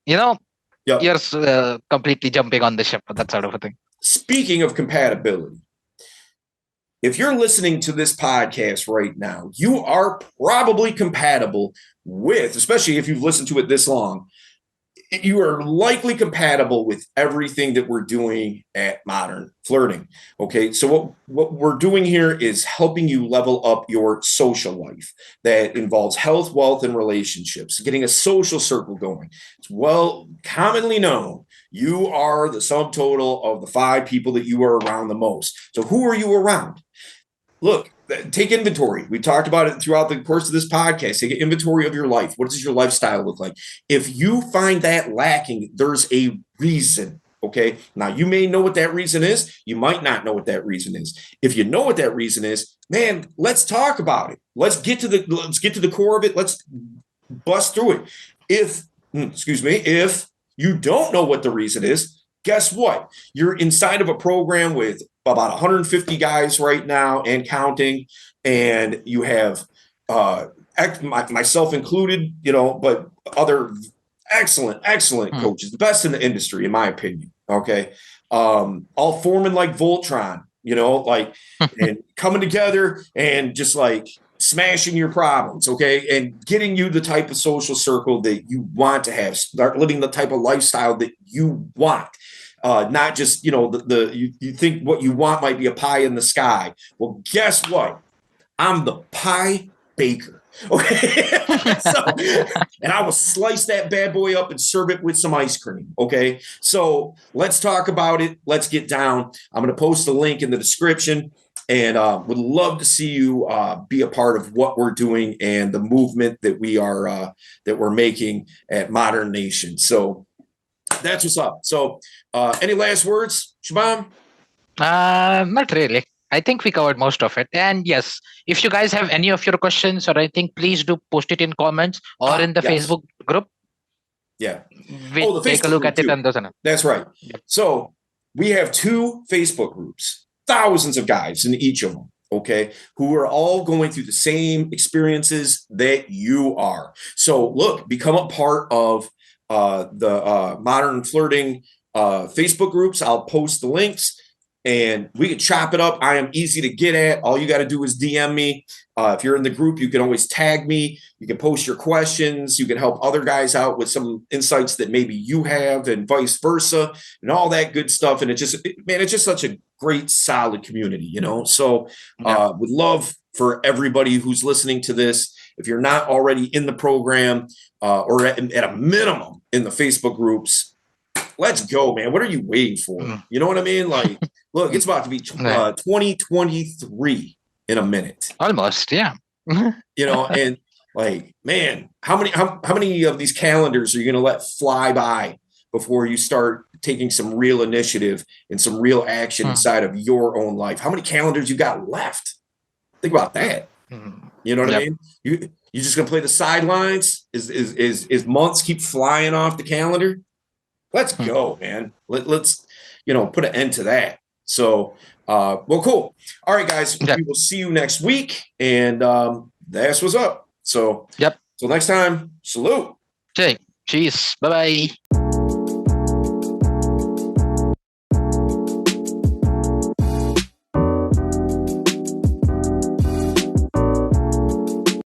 you know, you're completely jumping on the ship, that sort of a thing. Speaking of compatibility, if you're listening to this podcast right now, you are probably compatible with, especially if you've listened to it this long, you are likely compatible with everything that we're doing at Modern Flirting. Okay, so what we're doing here is helping you level up your social life that involves health, wealth, and relationships, getting a social circle going. It's well commonly known you are the sum total of the 5 people that you are around the most. So who are you around? Look, take inventory. We talked about it throughout the course of this podcast. Take an inventory of your life. What does your lifestyle look like? If you find that lacking, there's a reason. Okay. Now, you may know what that reason is. You might not know what that reason is. If you know what that reason is, man, let's talk about it. Let's get to the core of it. Let's bust through it. If you don't know what the reason is, guess what? You're inside of a program with about 150 guys right now and counting, and you have myself included, you know, but other excellent coaches, the best in the industry, in my opinion. Okay, all forming like Voltron, you know, like and coming together and just like smashing your problems, okay, and getting you the type of social circle that you want to have. Start living the type of lifestyle that you want. Not just, you know, you think what you want might be a pie in the sky. Well, guess what? I'm the pie baker. Okay. And I will slice that bad boy up and serve it with some ice cream. Okay. So let's talk about it. Let's get down. I'm going to post the link in the description, and would love to see you be a part of what we're doing and the movement that we're making at Modern Nation. So that's what's up. So any last words, Shabam? Not really. I think we covered most of it. And yes, if you guys have any of your questions or anything, please do post it in comments or in the Facebook group. Yeah. We'll take a look at it. And that's right. Yep. So we have 2 Facebook groups, thousands of guys in each of them. Okay, who are all going through the same experiences that you are. So look, become a part of the Modern Flirting Facebook groups. I'll post the links, and we can chop it up. I am easy to get at. All you got to do is DM me. If you're in the group, you can always tag me. You can post your questions. You can help other guys out with some insights that maybe you have, and vice versa, and all that good stuff. And it's just such a great, solid community, you know? So would love for everybody who's listening to this, if you're not already in the program or at a minimum in the Facebook groups, let's go, man. What are you waiting for? You know what I mean? Like, look, it's about to be 2023 in a minute. Almost, yeah. You know, and like, man, how many of these calendars are you going to let fly by before you start taking some real initiative and some real action inside of your own life? How many calendars you got left? Think about that. You know what I mean? You just going to play the sidelines? Is months keep flying off the calendar? Let's go, man. Let's, put an end to that. So, well, cool. All right, guys, we will see you next week. And that's what's up. So, till next time, salute. Okay. Cheers. Bye-bye.